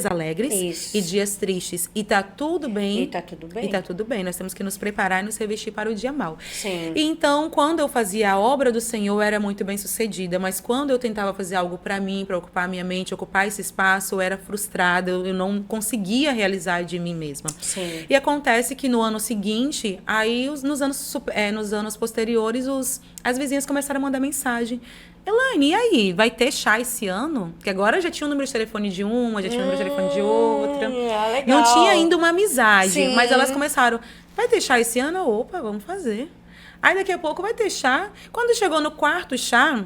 alegres e dias tristes. E tá tudo bem. E tá tudo bem. E tá tudo bem. Nós temos que nos preparar e nos revestir para o dia mau. Sim. E então, quando eu fazia a obra do Senhor, eu era muito bem sucedida. Mas quando eu tentava fazer algo para mim, para ocupar a minha mente, ocupar esse espaço, eu era frustrada, eu não conseguia realizar de mim mesma. Sim. E acontece que no ano seguinte, aí nos anos posteriores, as vizinhas começaram a mandar mensagem. Elaine, e aí? Vai ter chá esse ano? Porque agora já tinha o número de telefone de uma, já tinha o número de telefone de outra. Legal. Não tinha ainda uma amizade, Sim. mas elas começaram, vai ter chá esse ano? Opa, vamos fazer. Aí daqui a pouco vai ter chá. Quando chegou no 4º chá,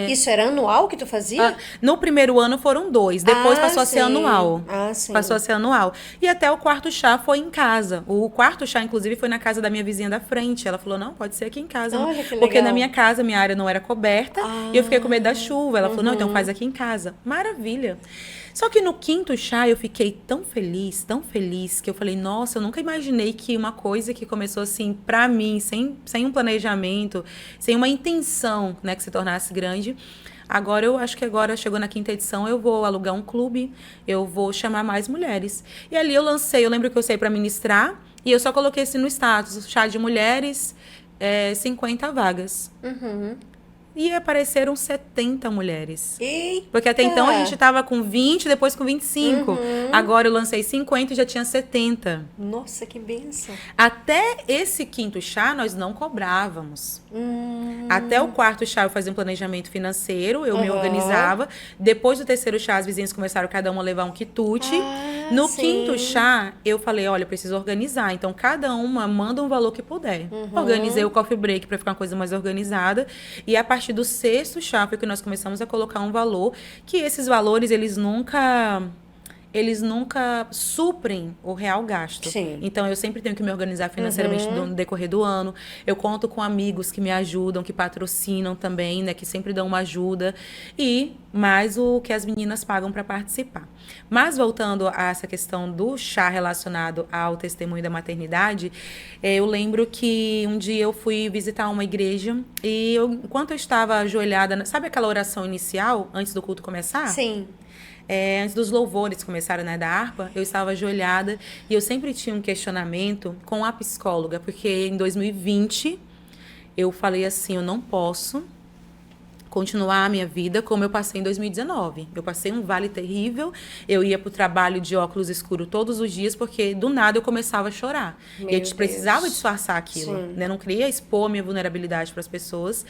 Isso era anual que tu fazia? No primeiro ano foram 2, depois passou a ser anual. Sim. Passou a ser anual. E até o quarto chá foi em casa. O quarto chá, inclusive, foi na casa da minha vizinha da frente. Ela falou, não, pode ser aqui em casa. Olha, que porque legal. na minha casa, minha área não era coberta. E eu fiquei com medo da chuva. Ela falou, não, então faz aqui em casa. Maravilha. Só que no quinto chá eu fiquei tão feliz, que eu falei, nossa, eu nunca imaginei que uma coisa que começou assim, pra mim, sem um planejamento, sem uma intenção, né, que se tornasse grande. Agora, eu acho que agora chegou na 5ª edição, eu vou alugar um clube, eu vou chamar mais mulheres. E ali eu lembro que eu saí para ministrar, e eu só coloquei assim no status, chá de mulheres, 50 vagas. E apareceram 70 mulheres. Eita. Porque até então a gente tava com 20, depois com 25. Agora eu lancei 50 e já tinha 70. Nossa, que bênção. Até esse quinto chá, nós não cobrávamos. Até o quarto chá, eu fazia um planejamento financeiro, eu me organizava. Depois do terceiro chá, as vizinhas começaram cada uma a levar um quitute. No quinto chá, eu falei, olha, eu preciso organizar. Então, cada uma manda um valor que puder. Organizei o coffee break para ficar uma coisa mais organizada. E a partir do sexto chá, foi que nós começamos a colocar um valor, que esses valores, eles nunca suprem o real gasto. Sim. Então, eu sempre tenho que me organizar financeiramente no decorrer do ano. Eu conto com amigos que me ajudam, que patrocinam também, né? Que sempre dão uma ajuda. E mais o que as meninas pagam para participar. Mas, voltando a essa questão do chá relacionado ao testemunho da maternidade, eu lembro que um dia eu fui visitar uma igreja e enquanto eu estava ajoelhada, sabe aquela oração inicial, antes do culto começar? Sim. Antes dos louvores começarem, né, da harpa, eu estava ajoelhada e eu sempre tinha um questionamento com a psicóloga, porque em 2020 eu falei assim, eu não posso continuar a minha vida como eu passei em 2019. Eu passei um vale terrível, eu ia para o trabalho de óculos escuros todos os dias, porque do nada eu começava a chorar. E eu precisava disfarçar aquilo, né? Não queria expor a minha vulnerabilidade para as pessoas.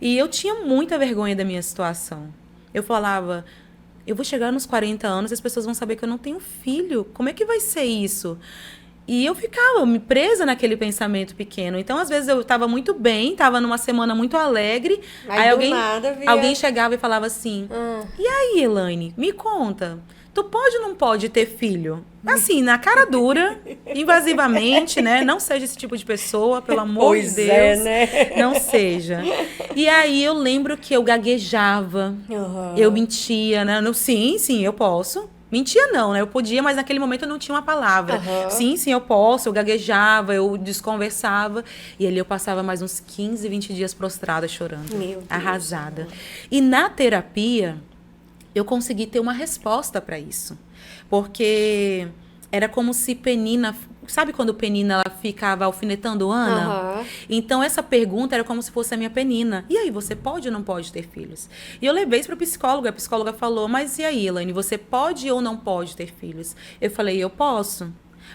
E eu tinha muita vergonha da minha situação. Eu falava, eu vou chegar nos 40 anos e as pessoas vão saber que eu não tenho filho. Como é que vai ser isso? E eu ficava presa naquele pensamento pequeno. Então, às vezes, eu estava muito bem, estava numa semana muito alegre. Aí alguém chegava e falava assim, e aí, Elaine, me conta, tu pode ou não pode ter filho? Assim, na cara dura, invasivamente, né? Não seja esse tipo de pessoa, pelo amor de Deus. Né? Não seja. E aí, eu lembro que eu gaguejava, eu mentia, né? Sim, eu posso. Mentia não, né? Eu podia, mas naquele momento eu não tinha uma palavra. Sim, eu posso. Eu gaguejava, eu desconversava. E ali eu passava mais uns 15, 20 dias prostrada, chorando. Meu Deus. Arrasada. E na terapia, eu consegui ter uma resposta para isso. Porque era como se Penina... Sabe quando Penina ela ficava alfinetando Ana? Então, essa pergunta era como se fosse a minha Penina. E aí, você pode ou não pode ter filhos? E eu levei isso para o psicólogo. A psicóloga falou, mas e aí, Elaine, você pode ou não pode ter filhos? Eu falei, eu posso.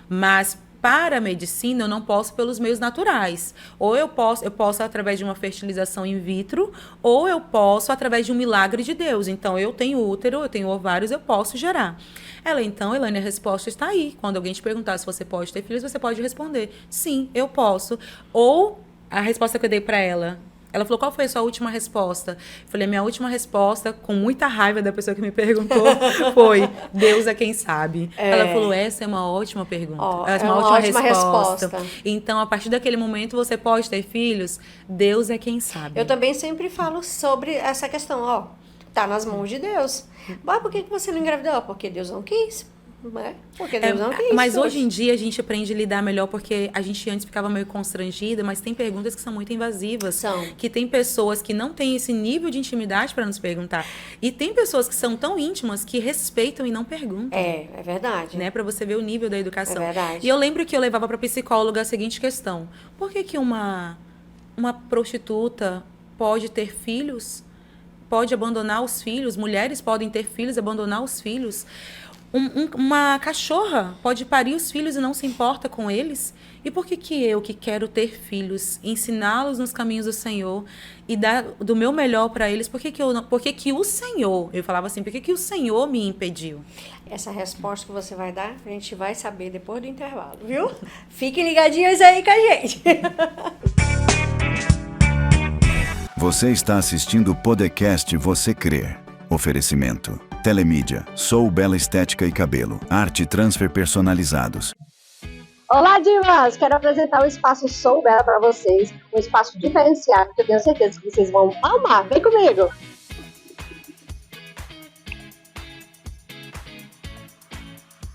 Mas para a medicina, eu não posso pelos meios naturais. Ou eu posso através de uma fertilização in vitro, ou eu posso através de um milagre de Deus. Então, eu tenho útero, eu tenho ovários, eu posso gerar. Ela, então, Elaine, a resposta está aí. Quando alguém te perguntar se você pode ter filhos, você pode responder, sim, eu posso. Ou a resposta que eu dei para ela falou, qual foi a sua última resposta? Eu falei, minha última resposta, com muita raiva da pessoa que me perguntou, foi, Deus é quem sabe. Ela falou, essa é uma ótima pergunta. Essa é uma ótima resposta. Então, a partir daquele momento, você pode ter filhos? Deus é quem sabe. Eu também sempre falo sobre essa questão, tá nas mãos de Deus. Mas por que você não engravidou? Porque Deus não quis. Porque Deus não quis. Mas hoje em dia a gente aprende a lidar melhor, porque a gente antes ficava meio constrangida, mas tem perguntas que são muito invasivas. Que tem pessoas que não têm esse nível de intimidade para nos perguntar. E tem pessoas que são tão íntimas que respeitam e não perguntam. É verdade. Né? Para você ver o nível da educação. É verdade. E eu lembro que eu levava para psicóloga a seguinte questão. Por que uma prostituta pode ter filhos? Pode abandonar os filhos? Mulheres podem ter filhos e abandonar os filhos? Uma cachorra pode parir os filhos e não se importa com eles? E por que eu, que quero ter filhos, ensiná-los nos caminhos do Senhor e dar do meu melhor para eles, por que o Senhor, eu falava assim, por que o Senhor me impediu? Essa resposta que você vai dar, a gente vai saber depois do intervalo, viu? Fiquem ligadinhos aí com a gente. Você está assistindo o podcast Você Crer. Oferecimento. Telemídia, Sou Bela Estética e Cabelo, Arte Transfer Personalizados. Olá, divas! Quero apresentar o espaço Sou Bela para vocês, um espaço diferenciado que eu tenho certeza que vocês vão amar. Vem comigo!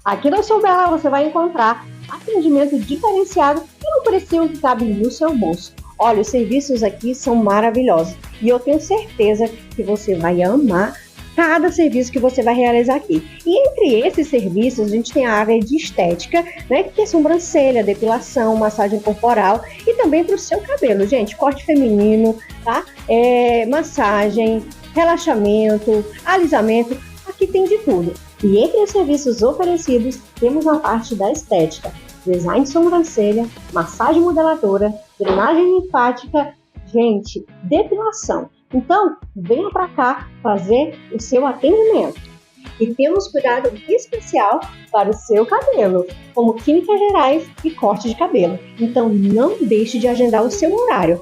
Aqui no Sou Bela você vai encontrar atendimento diferenciado e um precinho que cabe no seu bolso. Olha, os serviços aqui são maravilhosos e eu tenho certeza que você vai amar cada serviço que você vai realizar aqui. E entre esses serviços, a gente tem a área de estética, né, que é sobrancelha, depilação, massagem corporal e também para o seu cabelo, gente, corte feminino, tá? Massagem, relaxamento, alisamento, aqui tem de tudo. E entre os serviços oferecidos, temos a parte da estética, design de sobrancelha, massagem modeladora, drenagem linfática, gente, depilação. Então, venha para cá fazer o seu atendimento. E temos cuidado especial para o seu cabelo, como químicas gerais e corte de cabelo. Então, não deixe de agendar o seu horário.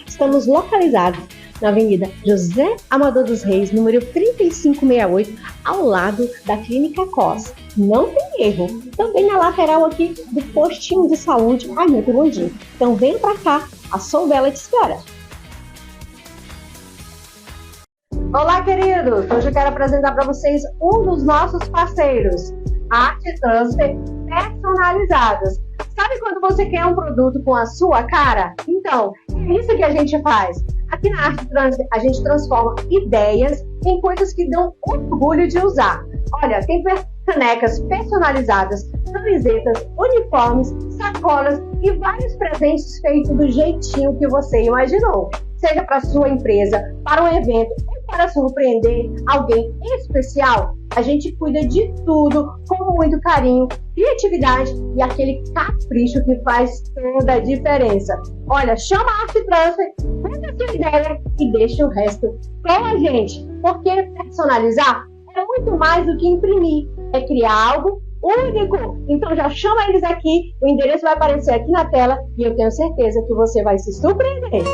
Estamos localizados na Avenida José Amador dos Reis, número 3568, ao lado da Clínica COS. Não tem erro. Também na lateral aqui do postinho de saúde. Ai, meu, que bondinho. Então venha pra cá, a Sou Bela te espera. Olá, queridos! Hoje eu quero apresentar para vocês um dos nossos parceiros, Arte Transfer Personalizados. Sabe quando você quer um produto com a sua cara? Então, é isso que a gente faz. Aqui na Arte Transfer, a gente transforma ideias em coisas que dão orgulho de usar. Olha, tem canecas personalizadas, camisetas, uniformes, sacolas e vários presentes feitos do jeitinho que você imaginou. Seja para sua empresa, para um evento ou para surpreender alguém especial, a gente cuida de tudo com muito carinho, criatividade e aquele capricho que faz toda a diferença. Olha, chama a Arte Transfer, conta a sua ideia e deixa o resto com a gente, porque personalizar é muito mais do que imprimir, é criar algo único. Então já chama eles aqui, o endereço vai aparecer aqui na tela e eu tenho certeza que você vai se surpreender.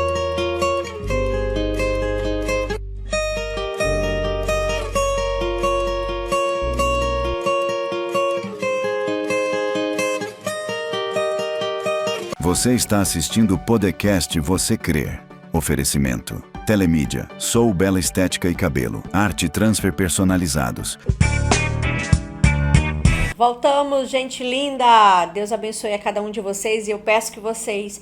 Você está assistindo o podcast Você Crer. Oferecimento. Telemídia, Sou Bela Estética e Cabelo, Arte Transfer Personalizados. Voltamos, gente linda! Deus abençoe a cada um de vocês e eu peço que vocês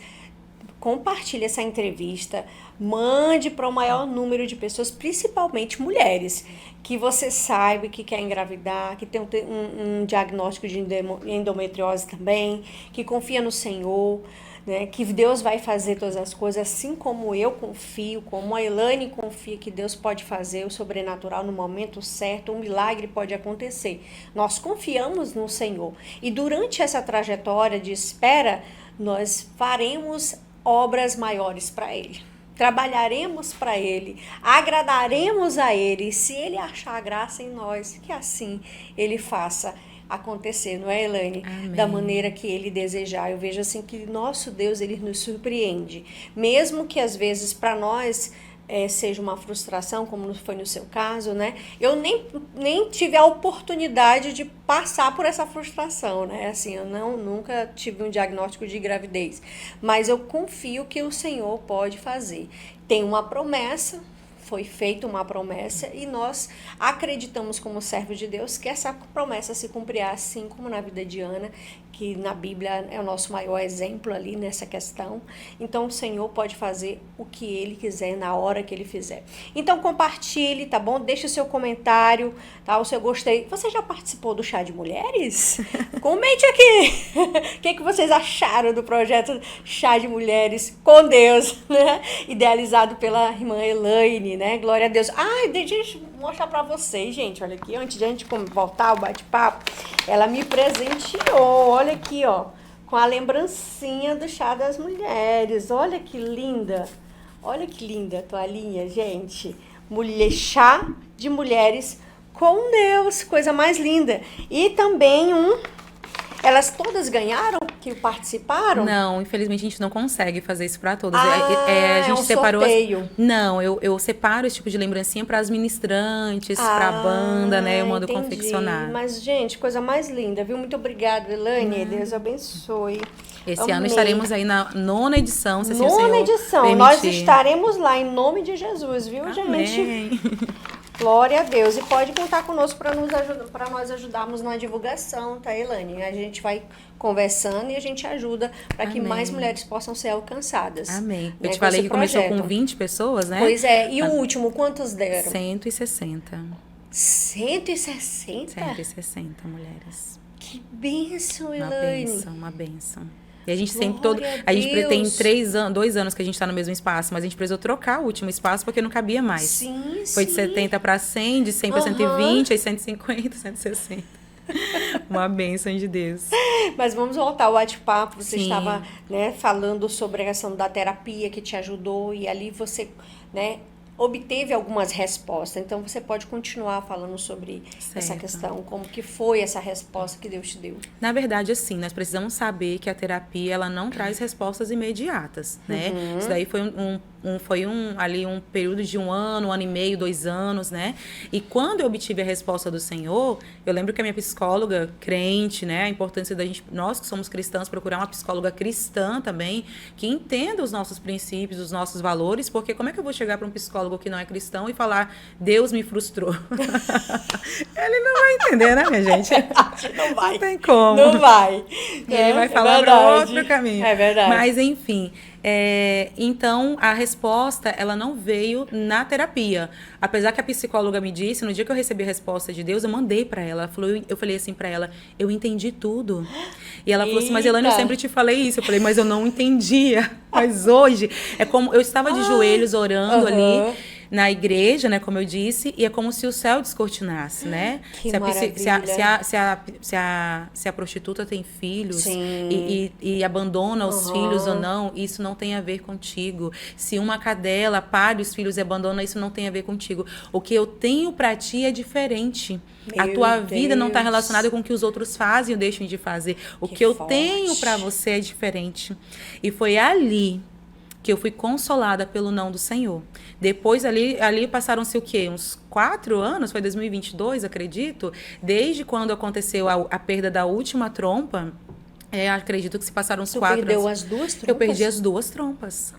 compartilhem essa entrevista, mande para o maior número de pessoas, principalmente mulheres, que você saiba que quer engravidar, que tem um diagnóstico de endometriose também, que confia no Senhor, né, que Deus vai fazer todas as coisas, assim como eu confio, como a Elaine confia que Deus pode fazer o sobrenatural no momento certo, um milagre pode acontecer. Nós confiamos no Senhor e durante essa trajetória de espera, nós faremos obras maiores para Ele. Trabalharemos para Ele, agradaremos a Ele, se Ele achar graça em nós, que assim Ele faça acontecer, não é, Elaine? Amém. Da maneira que Ele desejar. Eu vejo assim que nosso Deus, Ele nos surpreende, mesmo que às vezes para nós seja uma frustração, como foi no seu caso, né? Eu nem tive a oportunidade de passar por essa frustração, né? Assim, eu nunca tive um diagnóstico de gravidez, mas eu confio que o Senhor pode fazer. Tem uma promessa, foi feita uma promessa e nós acreditamos como servos de Deus que essa promessa se cumprirá, assim como na vida de Ana, que na Bíblia é o nosso maior exemplo ali nessa questão. Então o Senhor pode fazer o que Ele quiser na hora que Ele fizer. Então compartilhe, tá bom? Deixe o seu comentário, tá? O seu gostei. Você já participou do Chá de Mulheres? Comente aqui! O que vocês acharam do projeto Chá de Mulheres com Deus, né? Idealizado pela irmã Elaine, né? Glória a Deus. Ai, deixa eu mostrar pra vocês, gente. Olha aqui, antes de a gente voltar ao bate-papo, ela me presenteou. Olha aqui, ó, com a lembrancinha do Chá das Mulheres. Olha que linda. Olha que linda a toalhinha, gente. Chá de Mulheres com Deus. Coisa mais linda. E também elas todas ganharam, que participaram? Não, infelizmente a gente não consegue fazer isso para todas. Ah, A gente um separou. sorteio. Não, eu separo esse tipo de lembrancinha para as ministrantes, para a banda, né? Eu mando entendi. confeccionar. Mas, gente, coisa mais linda, viu? Muito obrigada, Elaine. Deus abençoe. Esse Amei. ano estaremos aí na 9ª edição, se assim o Nona Senhor edição. permitir. Nós estaremos lá em nome de Jesus, viu, gente? Amém. Glória a Deus. E pode contar conosco para nós ajudarmos na divulgação, tá, Elaine? A gente vai conversando e a gente ajuda para que Amém. mais mulheres possam ser alcançadas. Amém. Eu né, te com falei esse que começou projeto. com 20 pessoas, né? Pois é. E o último, quantos deram? 160. 160? 160 mulheres. Que bênção, Uma Elaine. bênção, uma bênção. E a gente Glória sempre todo. a A gente tem Deus. 2 anos que a gente está no mesmo espaço, mas a gente precisou trocar o último espaço porque não cabia mais. Sim, Foi de sim. 70 para 100, de 100 para 120, aí 150, 160. Uma bênção de Deus. Mas vamos voltar ao bate-papo. Você Sim. estava, né, falando sobre a questão da terapia que te ajudou e ali você, né, obteve algumas respostas. Então você pode continuar falando sobre essa Certo. questão, como que foi essa resposta que Deus te deu. Na verdade, assim, nós precisamos saber que a terapia, ela não traz respostas imediatas, né? Isso daí foi um período de 1 ano, 1 ano e meio, 2 anos, né? E quando eu obtive a resposta do Senhor, eu lembro que a minha psicóloga, crente, né? A importância da gente, nós que somos cristãos, procurar uma psicóloga cristã também, que entenda os nossos princípios, os nossos valores, porque como é que eu vou chegar para um psicólogo que não é cristão e falar, Deus me frustrou? Ele não vai entender, né, minha gente? Não vai. Não tem como. Não vai. Ele vai falar para outro caminho. É verdade. Mas, enfim, então, a resposta, ela não veio na terapia. Apesar que a psicóloga me disse, no dia que eu recebi a resposta de Deus, eu mandei para ela. Eu falei assim para ela, eu entendi tudo. E ela falou assim, mas Elaine, eu Eita. sempre te falei isso. Eu falei, mas eu não entendia. Mas hoje, é como eu estava de joelhos orando ali na igreja, né, como eu disse, e é como se o céu descortinasse, né? Que Se a prostituta tem filhos Sim. e abandona os filhos ou não, isso não tem a ver contigo. Se uma cadela pare os filhos e abandona, isso não tem a ver contigo. O que eu tenho pra ti é diferente. A Meu tua vida não está Deus. relacionada com o que os outros fazem ou deixam de fazer. O Que que eu forte. tenho pra você é diferente. E foi ali que eu fui consolada pelo não do Senhor. Depois, ali passaram-se o quê? Uns 4 anos? Foi 2022, acredito. Desde quando aconteceu a perda da última trompa, acredito que se passaram uns 4 anos. Você perdeu as 2 trompas? Eu perdi as 2 trompas.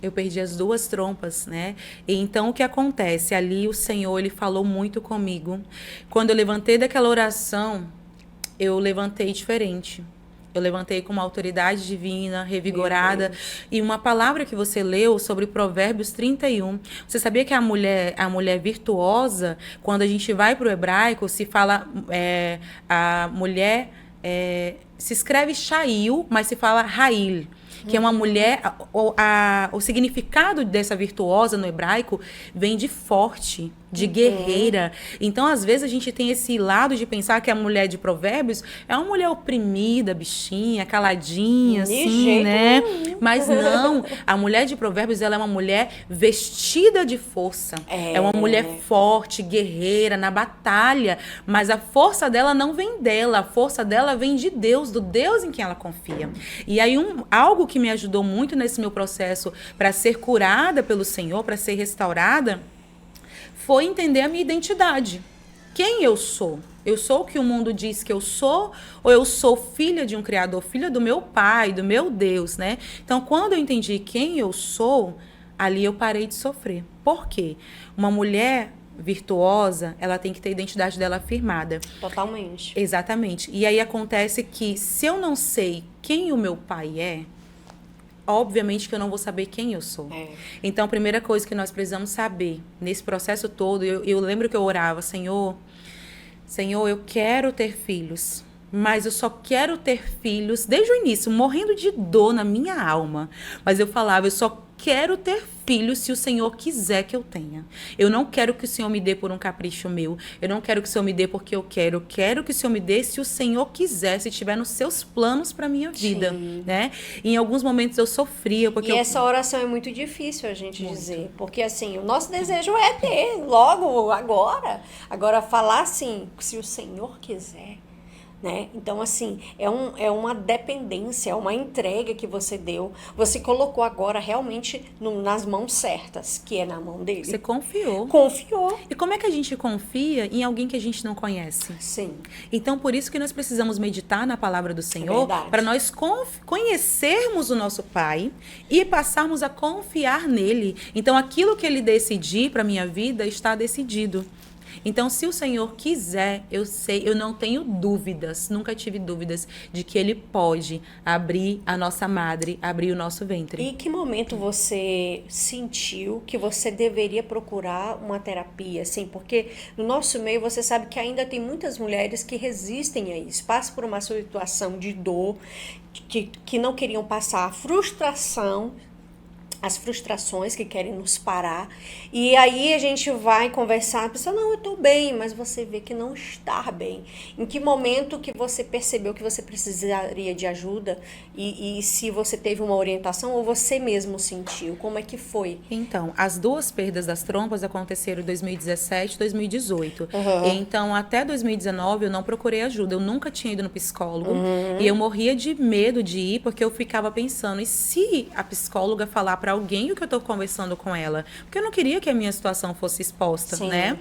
Eu perdi as 2 trompas, né? E então, o que acontece? Ali, o Senhor, Ele falou muito comigo. Quando eu levantei daquela oração, eu levantei diferente. Eu levantei com uma autoridade divina, revigorada. E uma palavra que você leu sobre Provérbios 31. Você sabia que a mulher virtuosa, quando a gente vai para o hebraico, se fala... a mulher... se escreve Shail, mas se fala Rail. Que é uma mulher... O significado dessa virtuosa no hebraico vem de forte, de guerreira. Então, às vezes, a gente tem esse lado de pensar que a mulher de Provérbios é uma mulher oprimida, bichinha, caladinha, De assim, jeito né? nenhum. Mas não. A mulher de Provérbios, ela é uma mulher vestida de força. É uma mulher forte, guerreira, na batalha. Mas a força dela não vem dela. A força dela vem de Deus, do Deus em quem ela confia. E aí, algo que me ajudou muito nesse meu processo para ser curada pelo Senhor, para ser restaurada, foi entender a minha identidade. Quem eu sou? Eu sou o que o mundo diz que eu sou? Ou eu sou filha de um Criador, filha do meu Pai, do meu Deus, né? Então, quando eu entendi quem eu sou, ali eu parei de sofrer. Por quê? Uma mulher virtuosa, ela tem que ter a identidade dela afirmada. Totalmente. Exatamente. E aí acontece que se eu não sei quem o meu pai é, obviamente que eu não vou saber quem eu sou. Então, a primeira coisa que nós precisamos saber nesse processo todo, eu lembro que eu orava, Senhor, eu quero ter filhos, mas eu só quero ter filhos, desde o início, morrendo de dor na minha alma. Mas eu falava, eu só quero ter filhos se o Senhor quiser que eu tenha. Eu não quero que o Senhor me dê por um capricho meu. Eu não quero que o Senhor me dê porque eu quero. Eu quero que o Senhor me dê se o Senhor quiser, se estiver nos seus planos para minha vida, né? E em alguns momentos eu sofria porque essa oração é muito difícil a gente dizer, porque assim, o nosso desejo é ter logo agora. Agora falar assim, se o Senhor quiser, né? Então, assim, é uma dependência, é uma entrega que você deu. Você colocou agora realmente nas mãos certas, que é na mão dele. Você confiou. Confiou. E como é que a gente confia em alguém que a gente não conhece? Sim. Então, por isso que nós precisamos meditar na palavra do Senhor, Verdade. para nós conhecermos o nosso Pai e passarmos a confiar nele. Então, aquilo que ele decidir para minha vida está decidido. Então, se o Senhor quiser, eu sei, eu não tenho dúvidas, nunca tive dúvidas de que Ele pode abrir a nossa madre, abrir o nosso ventre. E que momento você sentiu que você deveria procurar uma terapia, assim? Porque no nosso meio você sabe que ainda tem muitas mulheres que resistem a isso, passam por uma situação de dor, que não queriam passar, a frustração, as frustrações que querem nos parar, e aí a gente vai conversar, a pessoa, não, eu tô bem, mas você vê que não está bem. Em que momento que você percebeu que você precisaria de ajuda, e se você teve uma orientação ou você mesmo sentiu, como é que foi? Então, as duas perdas das trompas aconteceram em 2017 e 2018. Então, até 2019 eu não procurei ajuda, eu nunca tinha ido no psicólogo, e eu morria de medo de ir, porque eu ficava pensando, e se a psicóloga falar para alguém o que eu tô conversando com ela? Porque eu não queria que a minha situação fosse exposta, Sim. né?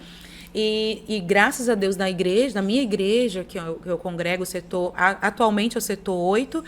E graças a Deus, na minha igreja, que eu congrego o setor, atualmente é o setor 8,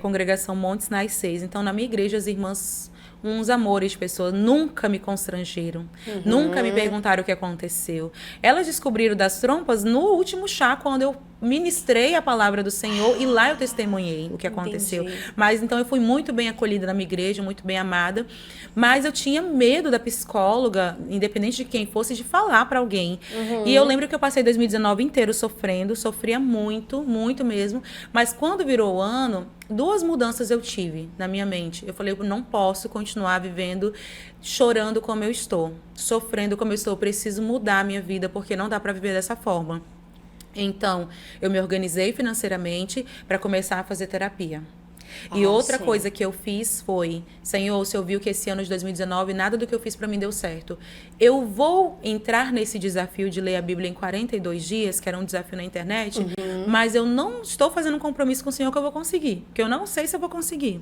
congregação Montes Sinai 6. Então, na minha igreja, as irmãs, uns amores de pessoas, nunca me constrangeram, nunca me perguntaram o que aconteceu. Elas descobriram das trompas no último chá, quando eu ministrei a palavra do Senhor, e lá eu testemunhei o que aconteceu. Entendi. Mas então eu fui muito bem acolhida na minha igreja, muito bem amada, mas eu tinha medo da psicóloga, independente de quem fosse, de falar para alguém. E eu lembro que eu passei 2019 inteiro sofrendo, sofria muito, muito mesmo, mas quando virou o ano, 2 mudanças eu tive na minha mente. Eu falei, eu não posso continuar vivendo chorando como eu estou, sofrendo como eu estou, eu preciso mudar a minha vida, porque não dá para viver dessa forma. Então, eu me organizei financeiramente para começar a fazer terapia. E outra sim. coisa que eu fiz foi, Senhor, você ouviu que esse ano de 2019 nada do que eu fiz para mim deu certo. Eu vou entrar nesse desafio de ler a Bíblia em 42 dias, que era um desafio na internet, mas eu não estou fazendo um compromisso com o Senhor que eu vou conseguir, porque eu não sei se eu vou conseguir.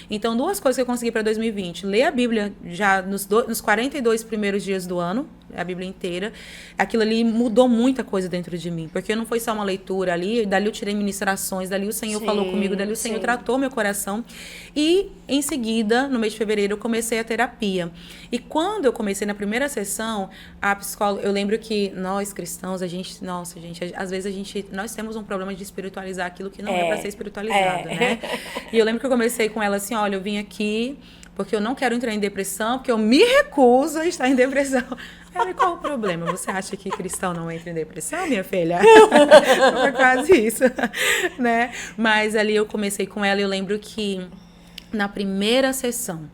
Então, 2 coisas que eu consegui para 2020, ler a Bíblia já nos 42 primeiros dias do ano, a Bíblia inteira. Aquilo ali mudou muita coisa dentro de mim, porque não foi só uma leitura ali, dali eu tirei ministrações, dali o Senhor falou comigo, dali o Senhor tratou meu coração. E em seguida, no mês de fevereiro, eu comecei a terapia. E quando eu comecei na primeira sessão, a psicóloga, eu lembro que nós cristãos, às vezes nós temos um problema de espiritualizar aquilo que não é para ser espiritualizado, né? E eu lembro que eu comecei com ela assim, olha, eu vim aqui porque eu não quero entrar em depressão, porque eu me recuso a estar em depressão. Ela, qual o problema? Você acha que cristão não entra em depressão, minha filha? Foi quase isso, né? Mas ali eu comecei com ela e eu lembro que na primeira sessão,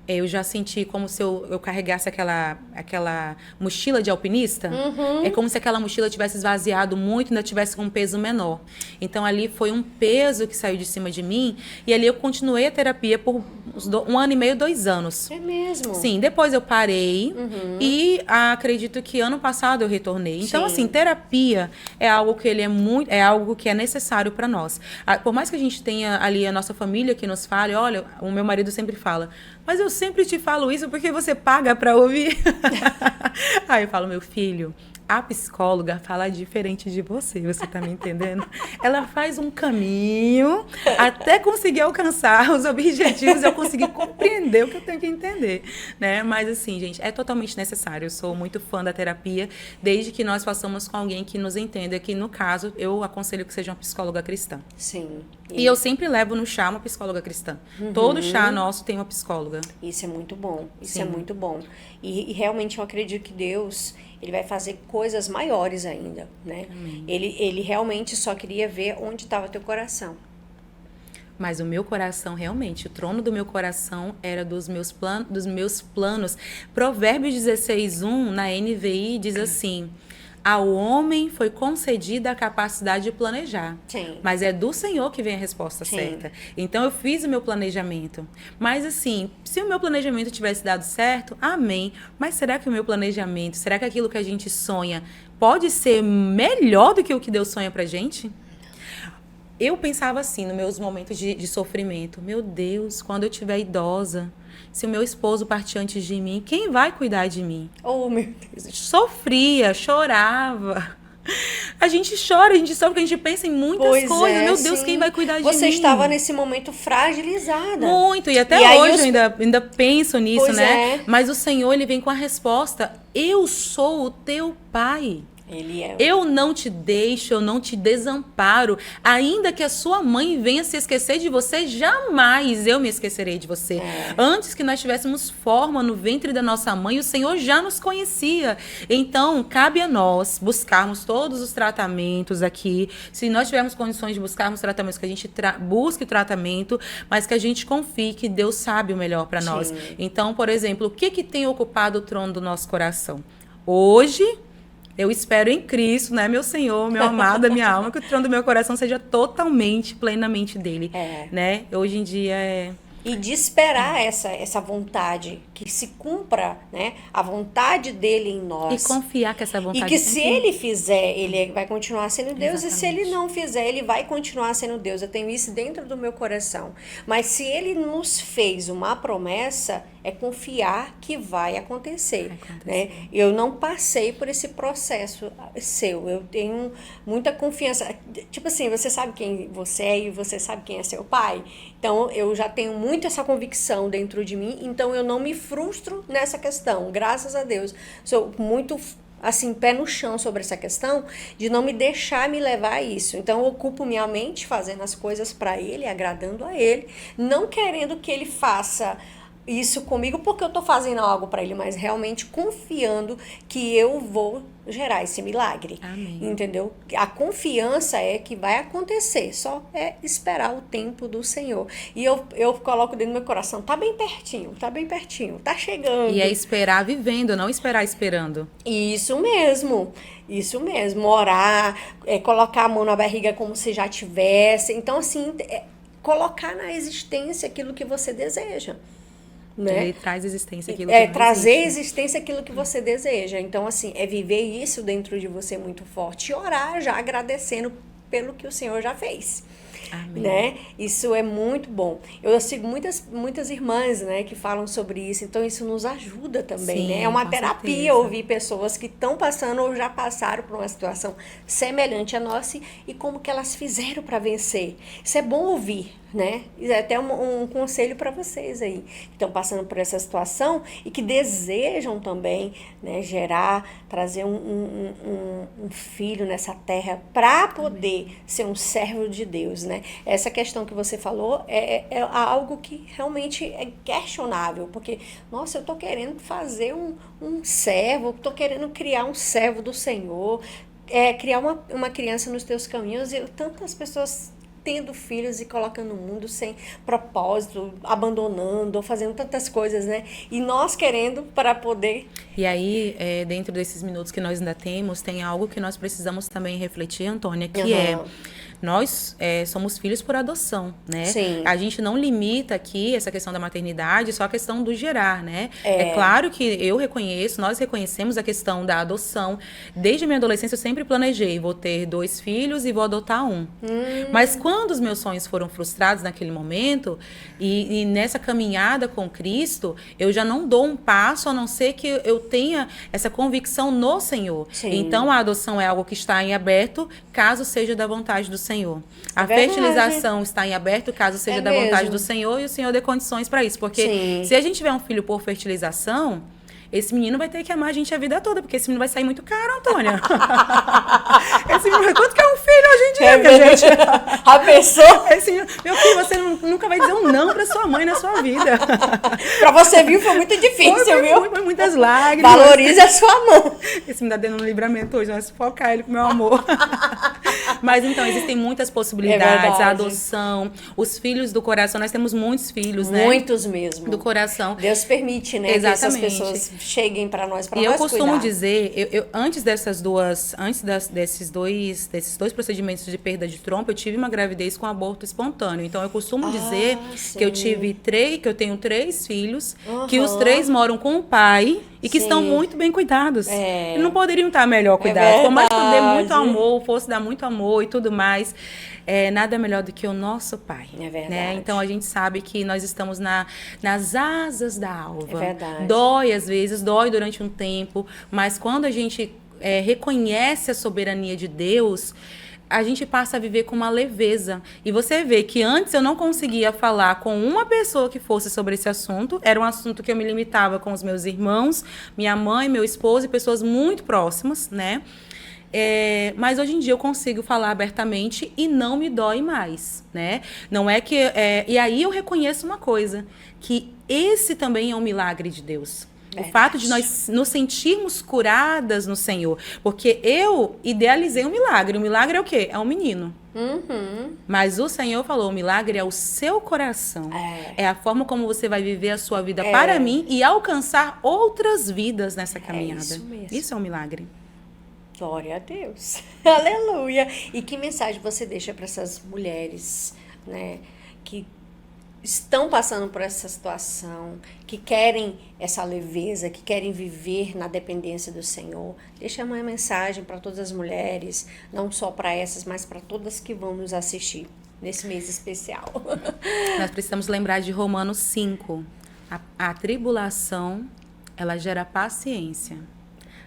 eu já senti como se eu carregasse aquela mochila de alpinista. É como se aquela mochila tivesse esvaziado muito e ainda tivesse com um peso menor. Então, ali foi um peso que saiu de cima de mim. E ali eu continuei a terapia por 1 ano e meio, 2 anos. É mesmo? Sim, depois eu parei e acredito que ano passado eu retornei. Então, assim, terapia é algo que é algo que é necessário para nós. Por mais que a gente tenha ali a nossa família que nos fale, olha, o meu marido sempre fala, mas eu sempre te falo isso porque você paga para ouvir. Aí eu falo, meu filho, a psicóloga fala diferente de você tá me entendendo? Ela faz um caminho até conseguir alcançar os objetivos, eu conseguir compreender o que eu tenho que entender, né? Mas assim, gente, é totalmente necessário. Eu sou muito fã da terapia, desde que nós façamos com alguém que nos entenda, que no caso, eu aconselho que seja uma psicóloga cristã. Sim. E eu sempre levo no chá uma psicóloga cristã. Todo chá nosso tem uma psicóloga. Isso é muito bom. Isso Sim. é muito bom. E realmente eu acredito que Deus, ele vai fazer coisas maiores ainda, né? Ele realmente só queria ver onde estava teu coração. Mas o meu coração, realmente, o trono do meu coração era dos meus planos. Provérbios 16:1, na NVI, diz assim: ao homem foi concedida a capacidade de planejar. Sim. Mas é do Senhor que vem a resposta certa. Então, eu fiz o meu planejamento. Mas, assim, se o meu planejamento tivesse dado certo, amém. Mas será que o meu planejamento, será que aquilo que a gente sonha pode ser melhor do que o que Deus sonha pra gente? eu pensava assim, nos meus momentos de sofrimento. Meu Deus, quando eu tiver idosa, se o meu esposo partir antes de mim, quem vai cuidar de mim? Oh, meu Deus. Sofria, chorava. A gente chora, a gente sofre, porque a gente pensa em muitas coisas. Meu Deus, sim. quem vai cuidar de mim? Você estava nesse momento fragilizada. Muito, e até hoje eu ainda penso nisso, né? Mas o Senhor, ele vem com a resposta: eu sou o teu pai. Ele é. Eu não te deixo, eu não te desamparo. Ainda que a sua mãe venha se esquecer de você, jamais eu me esquecerei de você. Antes que nós tivéssemos forma no ventre da nossa mãe, o Senhor já nos conhecia. Então, cabe a nós buscarmos todos os tratamentos aqui. Se nós tivermos condições de buscarmos tratamentos, que a gente busque o tratamento, mas que a gente confie que Deus sabe o melhor para nós. Então, por exemplo, o que tem ocupado o trono do nosso coração? Hoje, eu espero em Cristo, né, meu Senhor, meu amado, minha alma, que o trono do meu coração seja totalmente, plenamente dele, né? Hoje em dia E de esperar essa vontade, que se cumpra, né, a vontade dele em nós. E confiar que essa vontade... E que se ele fizer, ele vai continuar sendo Deus. Exatamente. E se ele não fizer, ele vai continuar sendo Deus. Eu tenho isso dentro do meu coração. Mas se ele nos fez uma promessa, é confiar que vai acontecer. Né? Eu não passei por esse processo seu. Eu tenho muita confiança. Tipo assim, você sabe quem você é e você sabe quem é seu pai? Então, eu já tenho muito essa convicção dentro de mim. Então, eu não me frustro nessa questão. Graças a Deus. Sou muito... assim, pé no chão sobre essa questão de não me deixar me levar a isso. Então, eu ocupo minha mente fazendo as coisas para ele, agradando a ele, não querendo que ele faça isso comigo porque eu tô fazendo algo para ele, mas realmente confiando que eu vou gerar esse milagre. Amém. Entendeu? A confiança é que vai acontecer, só é esperar o tempo do Senhor. E eu coloco dentro do meu coração, tá bem pertinho, tá chegando. E é esperar vivendo, não esperar esperando. Isso mesmo, orar, colocar a mão na barriga como se já tivesse. Então, assim, colocar na existência aquilo que você deseja. Né? Ele traz existência aquilo que você trazer existe. existência aquilo que você deseja. Então, assim, é viver isso dentro de você muito forte e orar já agradecendo pelo que o Senhor já fez. Amém. Né? Isso é muito bom. Eu sigo muitas irmãs, né, que falam sobre isso, então isso nos ajuda também. Sim, né? É uma terapia certeza. Ouvir pessoas que estão passando ou já passaram por uma situação semelhante à nossa e como que elas fizeram para vencer. Isso é bom ouvir, né? E é até um conselho para vocês aí que estão passando por essa situação e que desejam também, né, trazer um filho nessa terra para poder ser um servo de Deus, né? Essa questão que você falou é algo que realmente é questionável, porque, nossa, eu tô querendo fazer um servo, tô querendo criar um servo do Senhor, criar uma criança nos teus caminhos, e tantas pessoas tendo filhos e colocando no mundo sem propósito, abandonando, ou fazendo tantas coisas, né? E nós querendo para poder... E aí, dentro desses minutos que nós ainda temos, tem algo que nós precisamos também refletir, Antônia, que nós somos filhos por adoção, né? Sim. A gente não limita aqui essa questão da maternidade, só a questão do gerar, né? É claro que nós reconhecemos a questão da adoção. Desde a minha adolescência eu sempre planejei, vou ter 2 filhos e vou adotar um. Mas quando os meus sonhos foram frustrados naquele momento, e nessa caminhada com Cristo, eu já não dou um passo a não ser que eu tenha essa convicção no Senhor. Sim. Então a adoção é algo que está em aberto, caso seja da vontade do Senhor. A fertilização está em aberto, caso seja da vontade do Senhor, e o Senhor dê condições para isso. Porque se a gente tiver um filho por fertilização, esse menino vai ter que amar a gente a vida toda, porque esse menino vai sair muito caro, Antônia. Esse menino, quanto que é um filho hoje em dia, minha gente? A pessoa... Meu filho, você nunca vai dizer um não pra sua mãe na sua vida. Pra você, viu? Foi muito difícil, viu? Foi muitas lágrimas. Valorize a sua mão. Esse me dá dando um livramento hoje, nós focar ele com meu amor. Mas então, existem muitas possibilidades. A adoção, os filhos do coração, nós temos mutos filhos, né? Muitos mesmo. Do coração. Deus permite, né? Exatamente. Que essas pessoas cheguem para nós, para nós cuidar. E eu costumo dizer, antes desses desses dois procedimentos de perda de trompa, eu tive uma gravidez com aborto espontâneo. Então, eu costumo dizer que eu tenho 3 filhos, que os 3 moram com o pai e que estão muito bem cuidados. E não poderiam estar melhor cuidados. Por mais que eu dê muito amor, fosse dar muito amor e tudo mais, nada melhor do que o nosso pai. É verdade. Né? Então, a gente sabe que nós estamos nas asas da alva. É verdade. Dói às vezes, dói durante um tempo, mas quando a gente reconhece a soberania de Deus, a gente passa a viver com uma leveza. E você vê que antes eu não conseguia falar com uma pessoa que fosse sobre esse assunto. Era um assunto que eu me limitava com os meus irmãos, minha mãe, meu esposo e pessoas muito próximas, né? Mas hoje em dia eu consigo falar abertamente e não me dói mais, né? Não é que... E aí eu reconheço uma coisa, que esse também é um milagre de Deus. O fato de nós nos sentirmos curadas no Senhor. Porque eu idealizei um milagre. O milagre é o quê? É um menino. Mas o Senhor falou, o milagre é o seu coração. É a forma como você vai viver a sua vida para mim e alcançar outras vidas nessa caminhada. Isso mesmo. Isso é um milagre. Glória a Deus. Aleluia. E que mensagem você deixa para essas mulheres, né, que estão passando por essa situação, que querem essa leveza, que querem viver na dependência do Senhor? Deixa uma mensagem para todas as mulheres, não só para essas, mas para todas que vão nos assistir nesse mês especial. Nós precisamos lembrar de Romanos 5. A tribulação, ela gera paciência.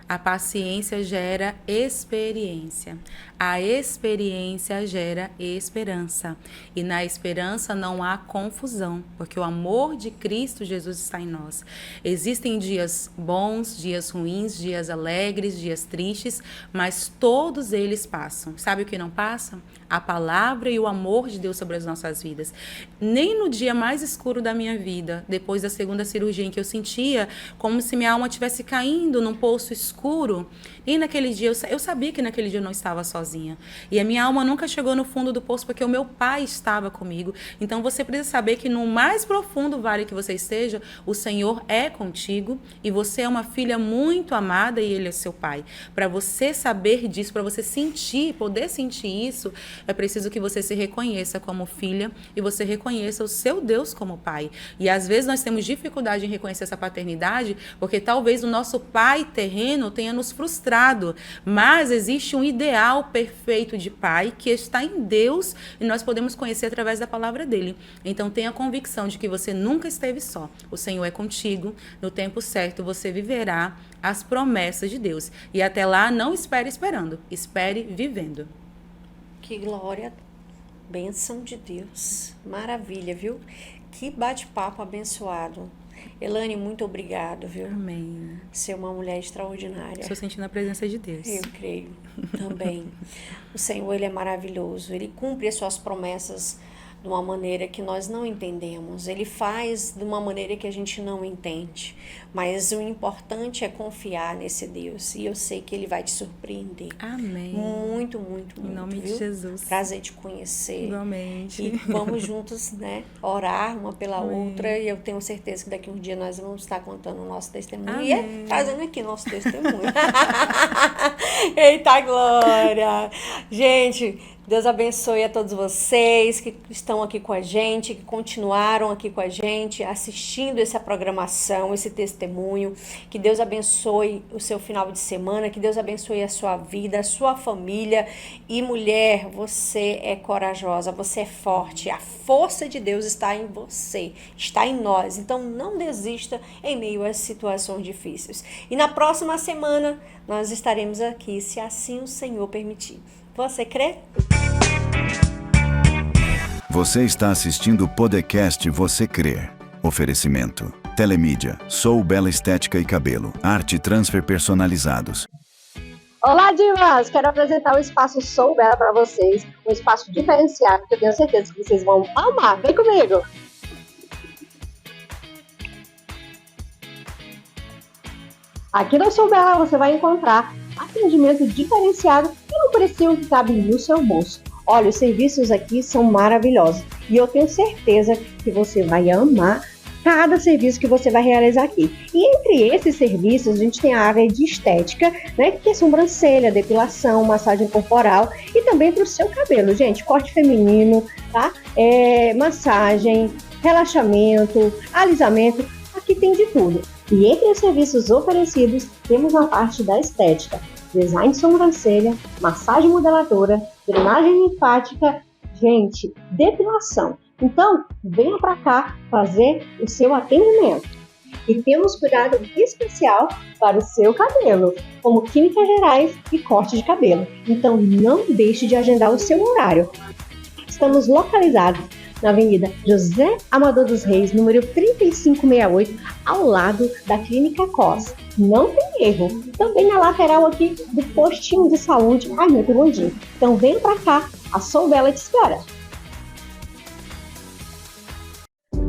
A paciência gera experiência. A experiência gera esperança. E na esperança não há confusão, porque o amor de Cristo Jesus está em nós. Existem dias bons, dias ruins, dias alegres, dias tristes, mas todos eles passam. Sabe o que não passa? A palavra e o amor de Deus sobre as nossas vidas. Nem no dia mais escuro da minha vida, depois da 2ª cirurgia, em que eu sentia como se minha alma estivesse caindo num poço escuro, e naquele dia, eu sabia que naquele dia eu não estava sozinha. E a minha alma nunca chegou no fundo do poço, porque o meu pai estava comigo. Então você precisa saber que no mais profundo vale que você esteja, o Senhor é contigo, e você é uma filha muito amada e Ele é seu pai. Para você saber disso, para você sentir, poder sentir isso, é preciso que você se reconheça como filha e você reconheça o seu Deus como pai. E às vezes nós temos dificuldade em reconhecer essa paternidade, porque talvez o nosso pai terreno tenha nos frustrado, mas existe um ideal perfeito de pai que está em Deus e nós podemos conhecer através da palavra dele. Então tenha a convicção de que você nunca esteve só. O Senhor é contigo, no tempo certo você viverá as promessas de Deus. E até lá não espere esperando, espere vivendo. Que glória, bênção de Deus, maravilha, viu? Que bate-papo abençoado. Elane, muito obrigado, viu? Amém. Ser uma mulher extraordinária. Estou sentindo a presença de Deus. Eu creio também. O Senhor, Ele é maravilhoso. Ele cumpre as suas promessas de uma maneira que nós não entendemos. Ele faz de uma maneira que a gente não entende. Mas o importante é confiar nesse Deus. E eu sei que Ele vai te surpreender. Amém. Muito, muito, muito. Em nome viu? de Jesus. Prazer te conhecer. Igualmente. E vamos juntos, né, orar uma pela Amém. outra. E eu tenho certeza que daqui a um dia nós vamos estar contando o nosso testemunho. Amém. E trazendo aqui nosso testemunho. Eita glória! Gente, Deus abençoe a todos vocês que estão aqui com a gente, que continuaram aqui com a gente, assistindo essa programação, esse testemunho. Que Deus abençoe o seu final de semana, que Deus abençoe a sua vida, a sua família. E mulher, você é corajosa, você é forte. A força de Deus está em você, está em nós. Então não desista em meio às situações difíceis. E na próxima semana nós estaremos aqui, se assim o Senhor permitir. Você crê? Você está assistindo o podcast Você Crê. Oferecimento: Telemídia, Sou Bela Estética e Cabelo, Arte Transfer Personalizados. Olá, divas! Quero apresentar o espaço Sou Bela para vocês, um espaço diferenciado que eu tenho certeza que vocês vão amar. Vem comigo! Aqui no Sou Bela você vai encontrar atendimento diferenciado e um precinho que cabe no seu bolso. Olha, os serviços aqui são maravilhosos e eu tenho certeza que você vai amar cada serviço que você vai realizar aqui. E entre esses serviços, a gente tem a área de estética, né, que é sobrancelha, depilação, massagem corporal e também para o seu cabelo, gente, corte feminino, tá? Massagem, relaxamento, alisamento, aqui tem de tudo. E entre os serviços oferecidos, temos a parte da estética, design de sobrancelha, massagem modeladora, drenagem linfática, gente, depilação. Então, venha para cá fazer o seu atendimento. E temos cuidado especial para o seu cabelo, como químicas gerais e corte de cabelo. Então, não deixe de agendar o seu horário. Estamos localizados na Avenida José Amador dos Reis, número 3568, ao lado da Clínica COS. Não tem erro. Também na lateral aqui do postinho de saúde. Ai, meu, que bondinho. Então, venha para cá. A Sou Bela te espera.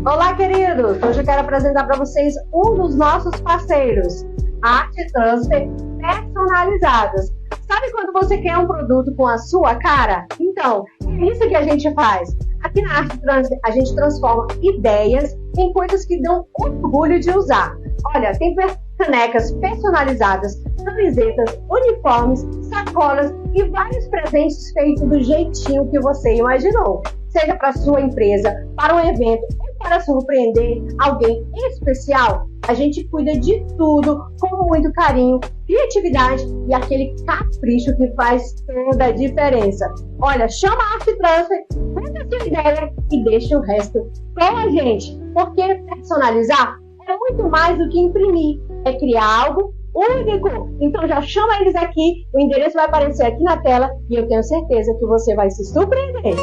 Olá, queridos! Hoje eu quero apresentar para vocês um dos nossos parceiros, Art Transfer Personalizados. Sabe quando você quer um produto com a sua cara? Então, é isso que a gente faz. Aqui na Art Transfer, a gente transforma ideias em coisas que dão orgulho de usar. Olha, tem canecas personalizadas, camisetas, uniformes, sacolas e vários presentes feitos do jeitinho que você imaginou. Seja para sua empresa, para um evento ou para surpreender alguém especial, a gente cuida de tudo com muito carinho, criatividade e aquele capricho que faz toda a diferença. Olha, chama a Art Transfer, conta a sua ideia e deixa o resto com a gente, porque personalizar é muito mais do que imprimir, é criar algo único. Então já chama eles aqui, o endereço vai aparecer aqui na tela e eu tenho certeza que você vai se surpreender.